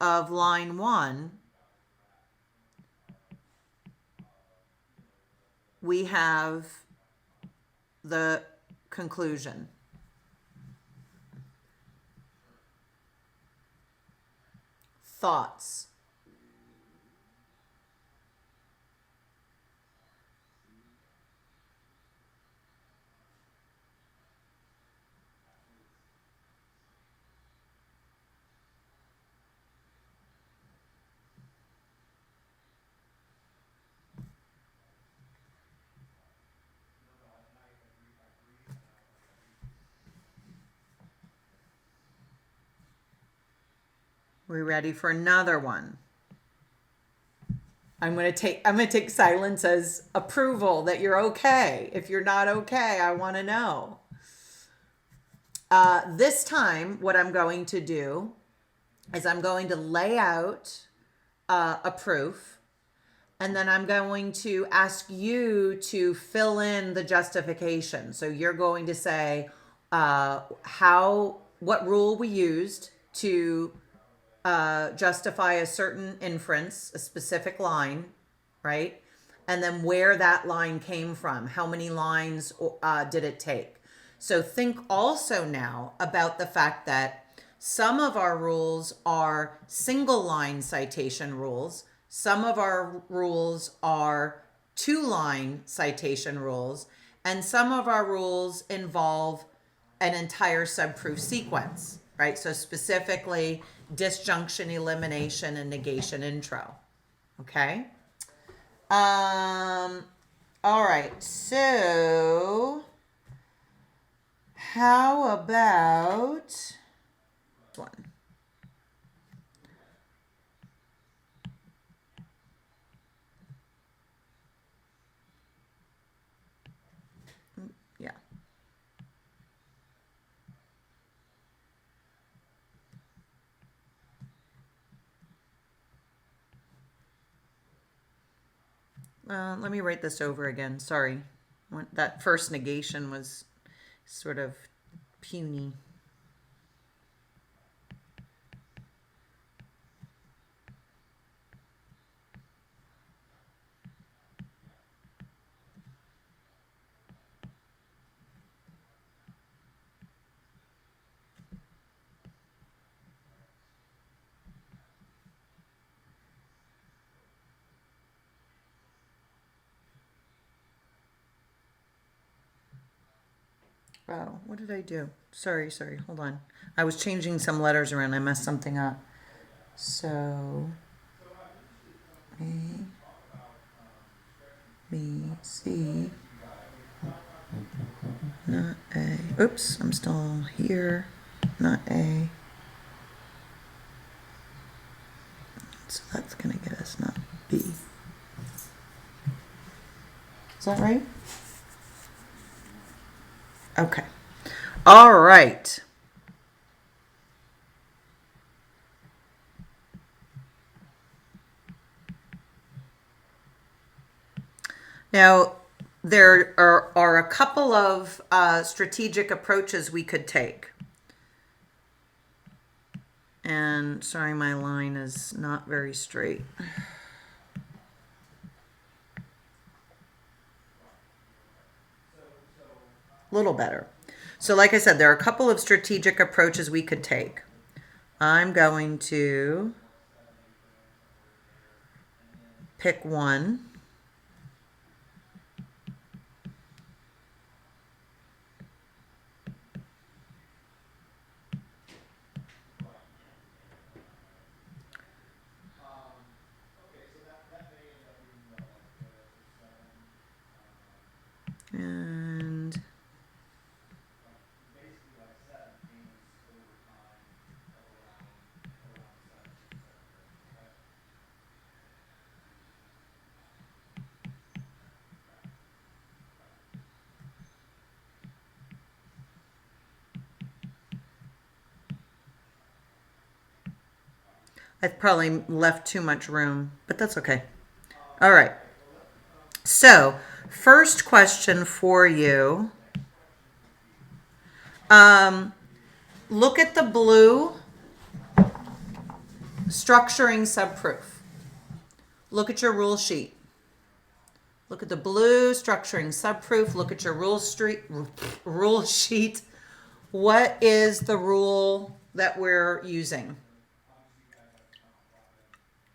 of line 1, we have the conclusion. Thoughts? We're ready for another one. I'm going to take silence as approval that you're okay. If you're not okay, I want to know. This time, what I'm going to do is I'm going to lay out a proof, and then I'm going to ask you to fill in the justification. So you're going to say what rule we used to justify a certain inference, a specific line, right? And then where that line came from, how many lines did it take? So think also now about the fact that some of our rules are single line citation rules. Some of our rules are 2-line citation rules. And some of our rules involve an entire subproof sequence, right? So specifically, disjunction elimination and negation intro. Okay. All right. So how about this one? Yeah. Let me write this over again. Sorry. That first negation was sort of puny. Oh, what did I do? Sorry, hold on. I was changing some letters around. I messed something up. So, A, B, C, not A. Oops, I'm still here. Not A. So that's going to get us not B. Is that right? Okay. All right. Now, there are a couple of strategic approaches we could take. And sorry, my line is not very straight. A little better. So like I said, there are a couple of strategic approaches we could take. I'm going to pick one. And I've probably left too much room, but that's okay. All right. So, first question for you. Look at the blue, structuring subproof. Look at your rule sheet. Look at the blue, structuring subproof. Look at your rule sheet. What is the rule that we're using?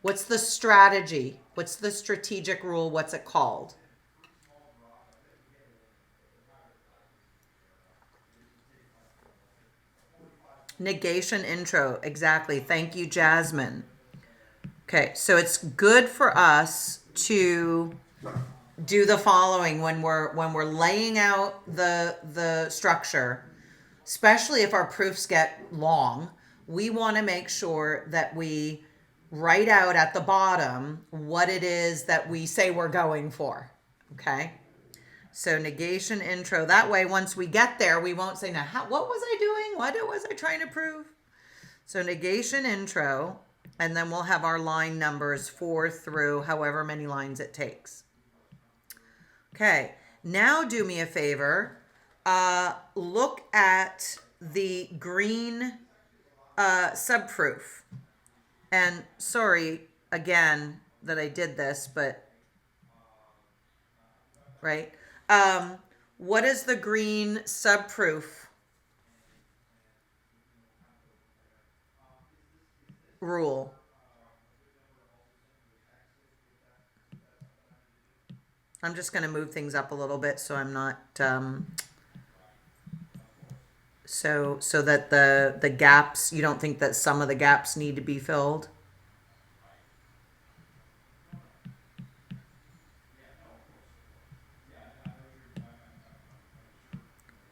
What's the strategy? What's the strategic rule? What's it called? Negation intro. Exactly. Thank you, Jasmine. Okay, so it's good for us to do the following when we're laying out the structure, especially if our proofs get long. We want to make sure that we write out at the bottom what it is that we say we're going for. Okay? So negation intro. That way, once we get there, we won't say, now, what was I doing? What was I trying to prove? So negation intro, and then we'll have our line numbers 4 through however many lines it takes. Okay, now do me a favor. Look at the green subproof. And sorry, again, that I did this, but, right? What is the green subproof rule? I'm just going to move things up a little bit so I'm not, so that the gaps, you don't think that some of the gaps need to be filled?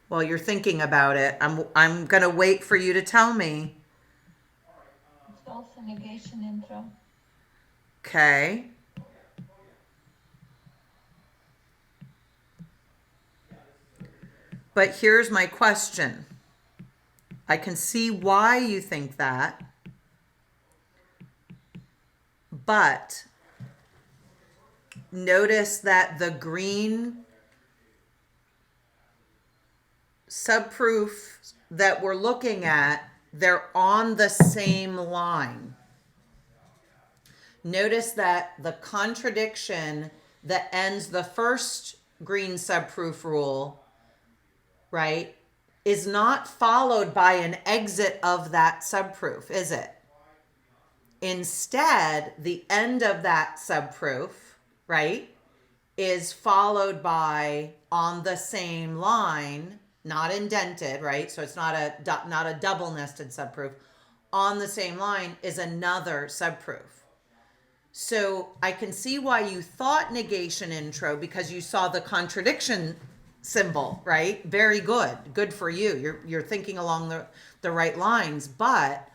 While you're thinking about it, I'm going to wait for you to tell me. It's also negation intro. Okay. But here's my question. I can see why you think that, but notice that the green subproofs that we're looking at, they're on the same line. Notice that the contradiction that ends the first green subproof rule, right, is not followed by an exit of that subproof, is it? Instead, the end of that subproof, right, is followed by on the same line, not indented, right? So it's not a double nested subproof, on the same line is another subproof. So I can see why you thought negation intro, because you saw the contradiction symbol, right? Very good. Good for you. You're thinking along the right lines, but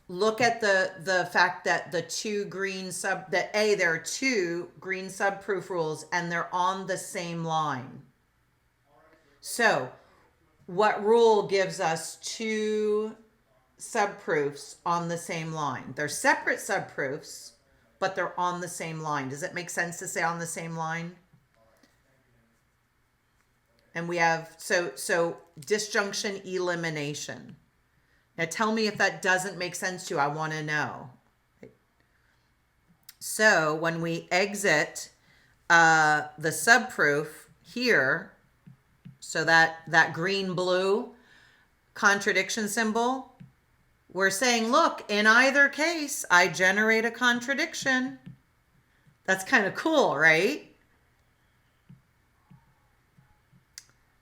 look at the fact that there are two green subproof rules and they're on the same line. So what rule gives us two subproofs on the same line? They're separate subproofs, but they're on the same line. Does it make sense to say on the same line? And we have, so disjunction elimination. Now tell me if that doesn't make sense to you. I want to know. So when we exit the subproof here, so that green-blue contradiction symbol, we're saying, look, in either case, I generate a contradiction. That's kind of cool, right?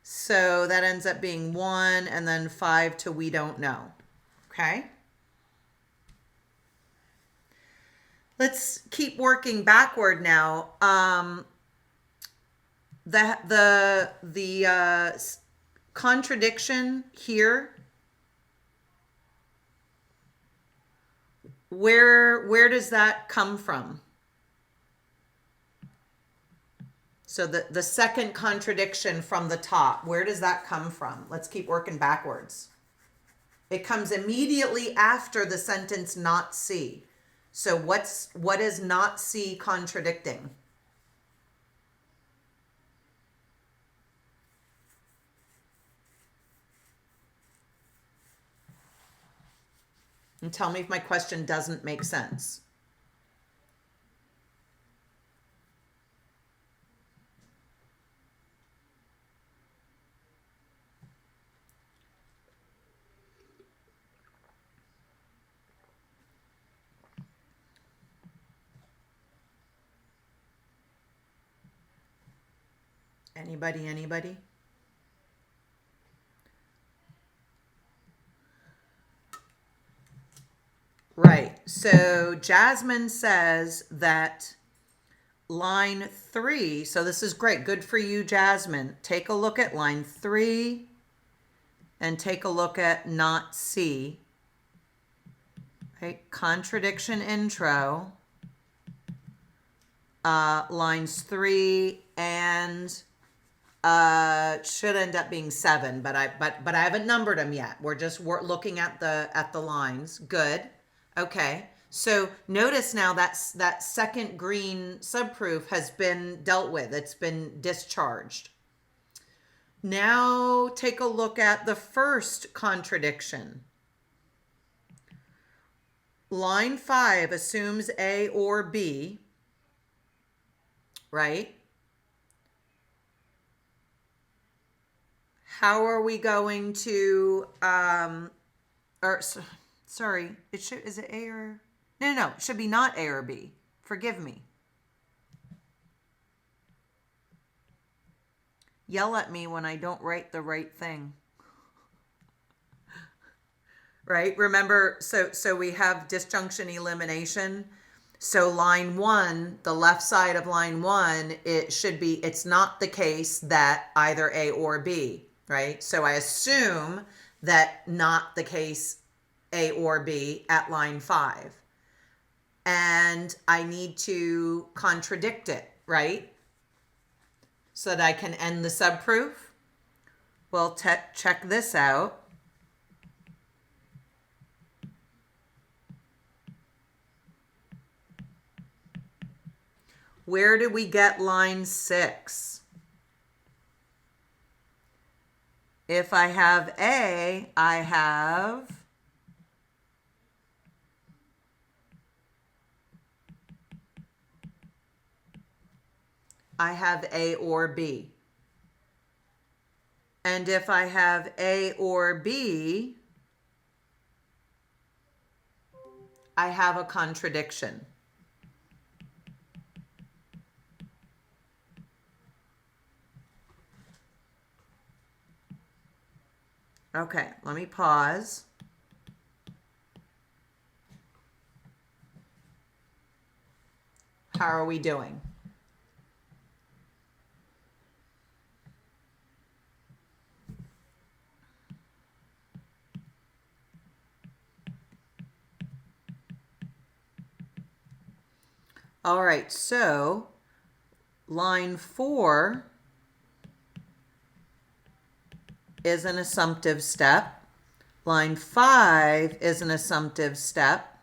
So that ends up being 1 and then 5 to we don't know. Okay? Let's keep working backward now. The contradiction here, where does that come from? So the second contradiction from the top, where does that come from? Let's keep working backwards. It comes immediately after the sentence not C. So what is not C contradicting? And tell me if my question doesn't make sense. Anybody? Right. So Jasmine says that line 3, so this is great. Good for you, Jasmine. Take a look at line 3 and take a look at not C. Right? Contradiction intro. Lines 3 and should end up being 7, but I haven't numbered them yet. We're looking at the lines. Good. Okay. So notice now that second green subproof has been dealt with. It's been discharged. Now take a look at the first contradiction. Line 5 assumes A or B, right? How are we going to, sorry, is it A or, no, it should be not A or B. Forgive me. Yell at me when I don't write the right thing. Right? Remember, so we have disjunction elimination. So line 1, the left side of line 1, it's not the case that either A or B. Right? So I assume that not the case A or B at line 5. And I need to contradict it, right? So that I can end the subproof. Well, check this out. Where do we get line 6? If I have A, I have A or B. And if I have A or B, I have a contradiction. Okay, let me pause. How are we doing? All right, so line 4 is an assumptive step. Line 5 is an assumptive step.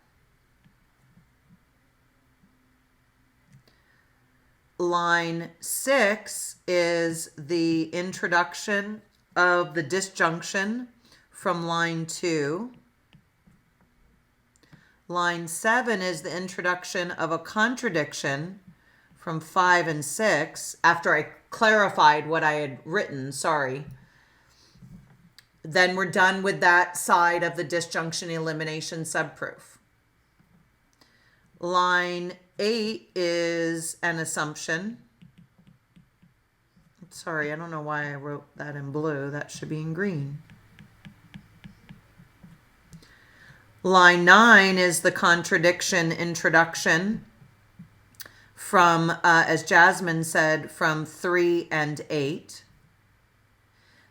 Line 6 is the introduction of the disjunction from line 2. Line 7 is the introduction of a contradiction from 5 and 6, after I clarified what I had written, sorry. Then we're done with that side of the disjunction elimination subproof. Line 8 is an assumption. Sorry, I don't know why I wrote that in blue. That should be in green. Line 9 is the contradiction introduction from, as Jasmine said, from 3 and 8.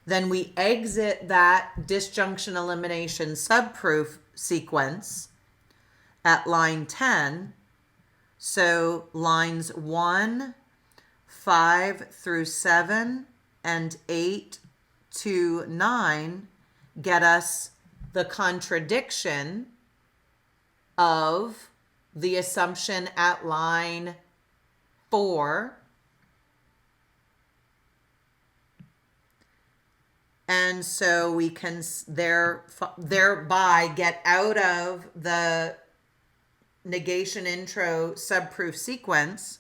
Then we exit that disjunction elimination subproof sequence at line 10. So lines 1, 5 through 7, and 8 to 9 get us the contradiction of the assumption at line 4. And so we can thereby get out of the negation intro subproof sequence,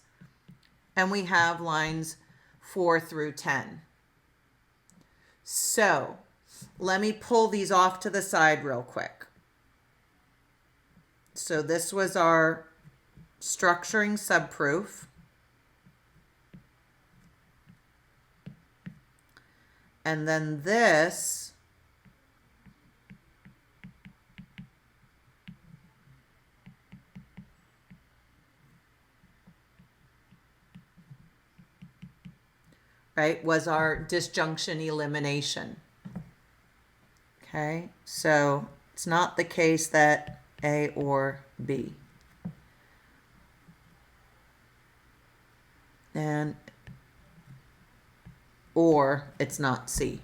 and we have lines 4 through 10. So let me pull these off to the side real quick. So this was our structuring subproof. And then this was our disjunction elimination. Okay, so it's not the case that A or B. Or it's not C.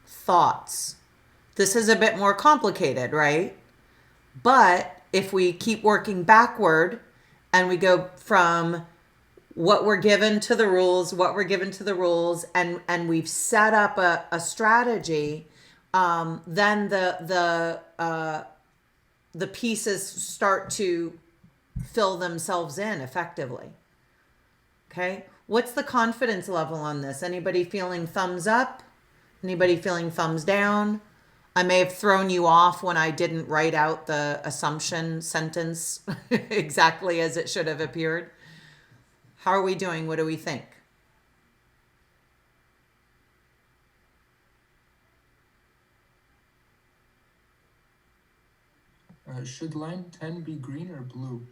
Thoughts. This is a bit more complicated, right? But if we keep working backward and we go from what we're given to the rules, and we've set up a strategy, then the pieces start to fill themselves in effectively. Okay, what's the confidence level on this? Anybody feeling thumbs up? Anybody feeling thumbs down? I may have thrown you off when I didn't write out the assumption sentence exactly as it should have appeared. How are we doing? What do we think? Should line 10 be green or blue?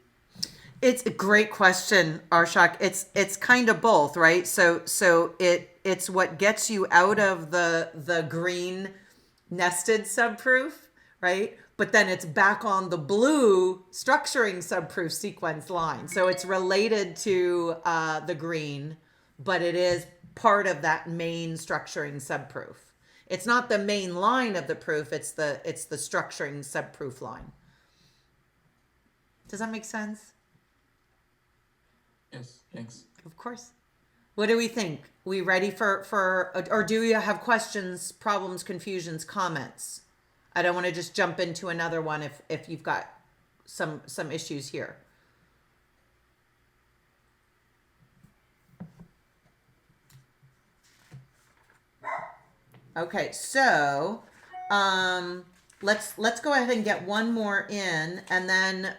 It's a great question, Arshak. It's kind of both, right? So it's what gets you out of the green nested subproof, right? But then it's back on the blue structuring subproof sequence line. So it's related to the green, but it is part of that main structuring subproof. It's not the main line of the proof, it's the structuring subproof line. Does that make sense? Yes, thanks. Of course. What do we think? We ready for or do you have questions, problems, confusions, comments? I don't want to just jump into another one if you've got some issues here. Okay, so let's go ahead and get one more in, and then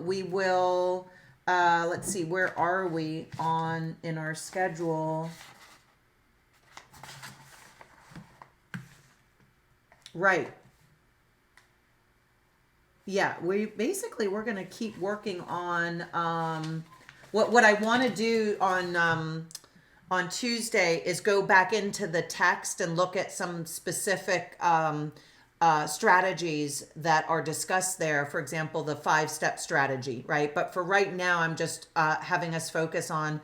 we will let's see, where are we in our schedule? Right. Yeah, we're going to keep working on what I want to do on Tuesday is go back into the text and look at some specific strategies that are discussed there. For example, the 5-step strategy, right? But for right now, I'm just having us focus on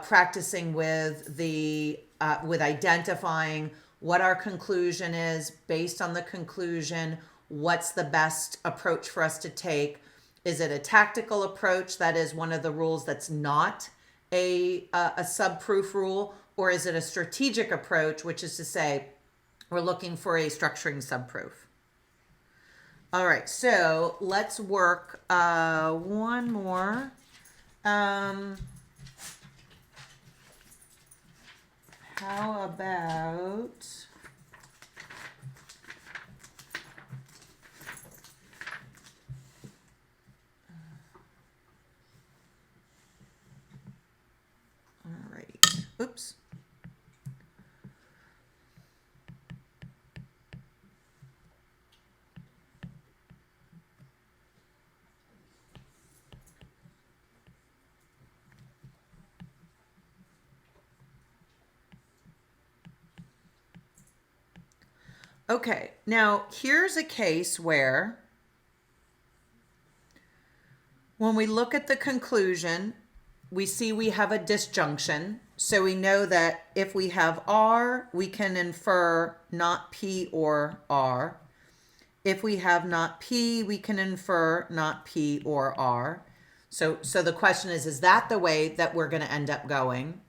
practicing with with identifying what our conclusion is. Based on the conclusion, what's the best approach for us to take? Is it a tactical approach? That is one of the rules that's not a subproof rule, or is it a strategic approach, which is to say we're looking for a structuring subproof? All right, so let's work one more. How about all right. Oops. Okay, now here's a case where when we look at the conclusion, we see we have a disjunction. So we know that if we have R, we can infer not P or R. If we have not P, we can infer not P or R. So the question is that the way that we're going to end up going?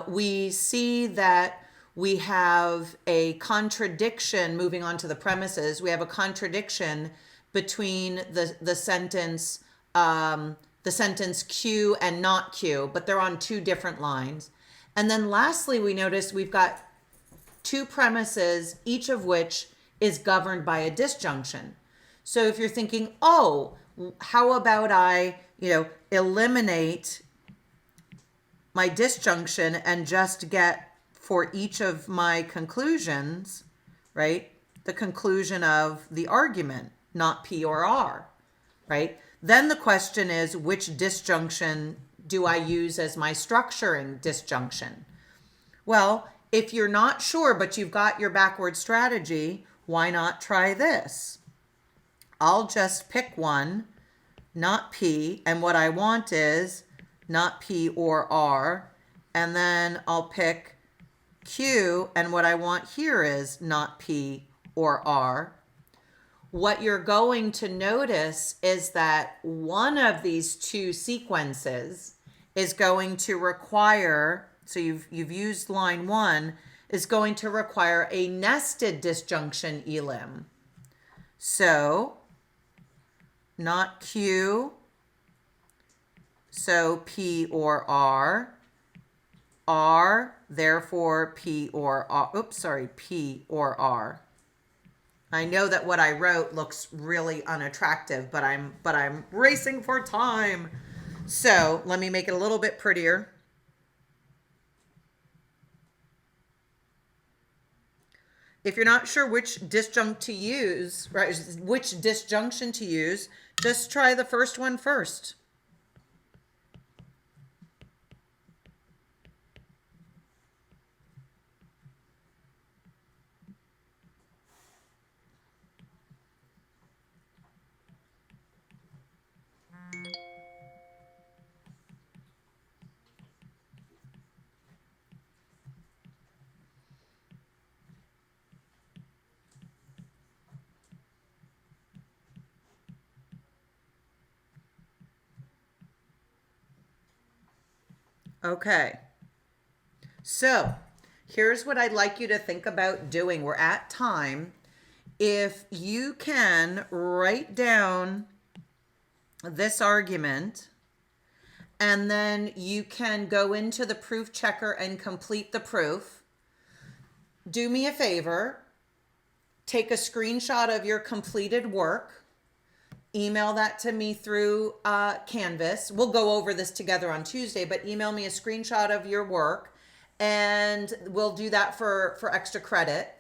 We see that we have a contradiction, moving on to the premises, we have a contradiction between the sentence Q and not Q, but they're on two different lines. And then lastly, we notice we've got two premises, each of which is governed by a disjunction. So if you're thinking, oh, how about I, eliminate my disjunction and just get for each of my conclusions, right, the conclusion of the argument, not P or R, right? Then the question is, which disjunction do I use as my structuring disjunction? Well, if you're not sure, but you've got your backward strategy, why not try this? I'll just pick one, not P, and what I want is not P or R, and then I'll pick Q, and what I want here is not P or R. What you're going to notice is that one of these two sequences is going to require, so you've used line 1, is going to require a nested disjunction elim. So, not Q, so P or R, R, therefore P or R, P or R. I know that what I wrote looks really unattractive, but I'm racing for time. So let me make it a little bit prettier. If you're not sure which disjunct to use, right, which disjunction to use, just try the first one first. Okay, so here's what I'd like you to think about doing. We're at time. If you can write down this argument, and then you can go into the proof checker and complete the proof. Do me a favor, take a screenshot of your completed work. Email that to me through Canvas. We'll go over this together on Tuesday, but email me a screenshot of your work, and we'll do that for extra credit.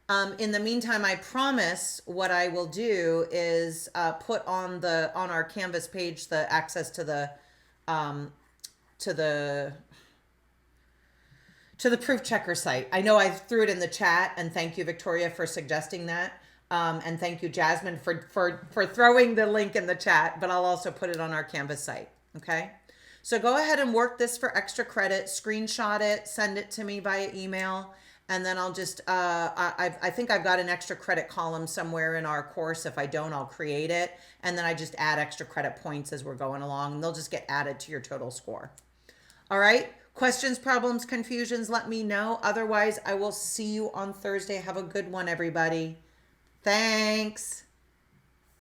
In the meantime, I promise what I will do is put on our Canvas page the access to the to the proof checker site. I know I threw it in the chat, and thank you, Victoria, for suggesting that. And thank you, Jasmine, for throwing the link in the chat, but I'll also put it on our Canvas site. Okay. So go ahead and work this for extra credit, screenshot it, send it to me via email. And then I'll just, I think I've got an extra credit column somewhere in our course. If I don't, I'll create it. And then I just add extra credit points as we're going along, and they'll just get added to your total score. All right. Questions, problems, confusions, let me know. Otherwise, I will see you on Thursday. Have a good one, everybody. Thanks.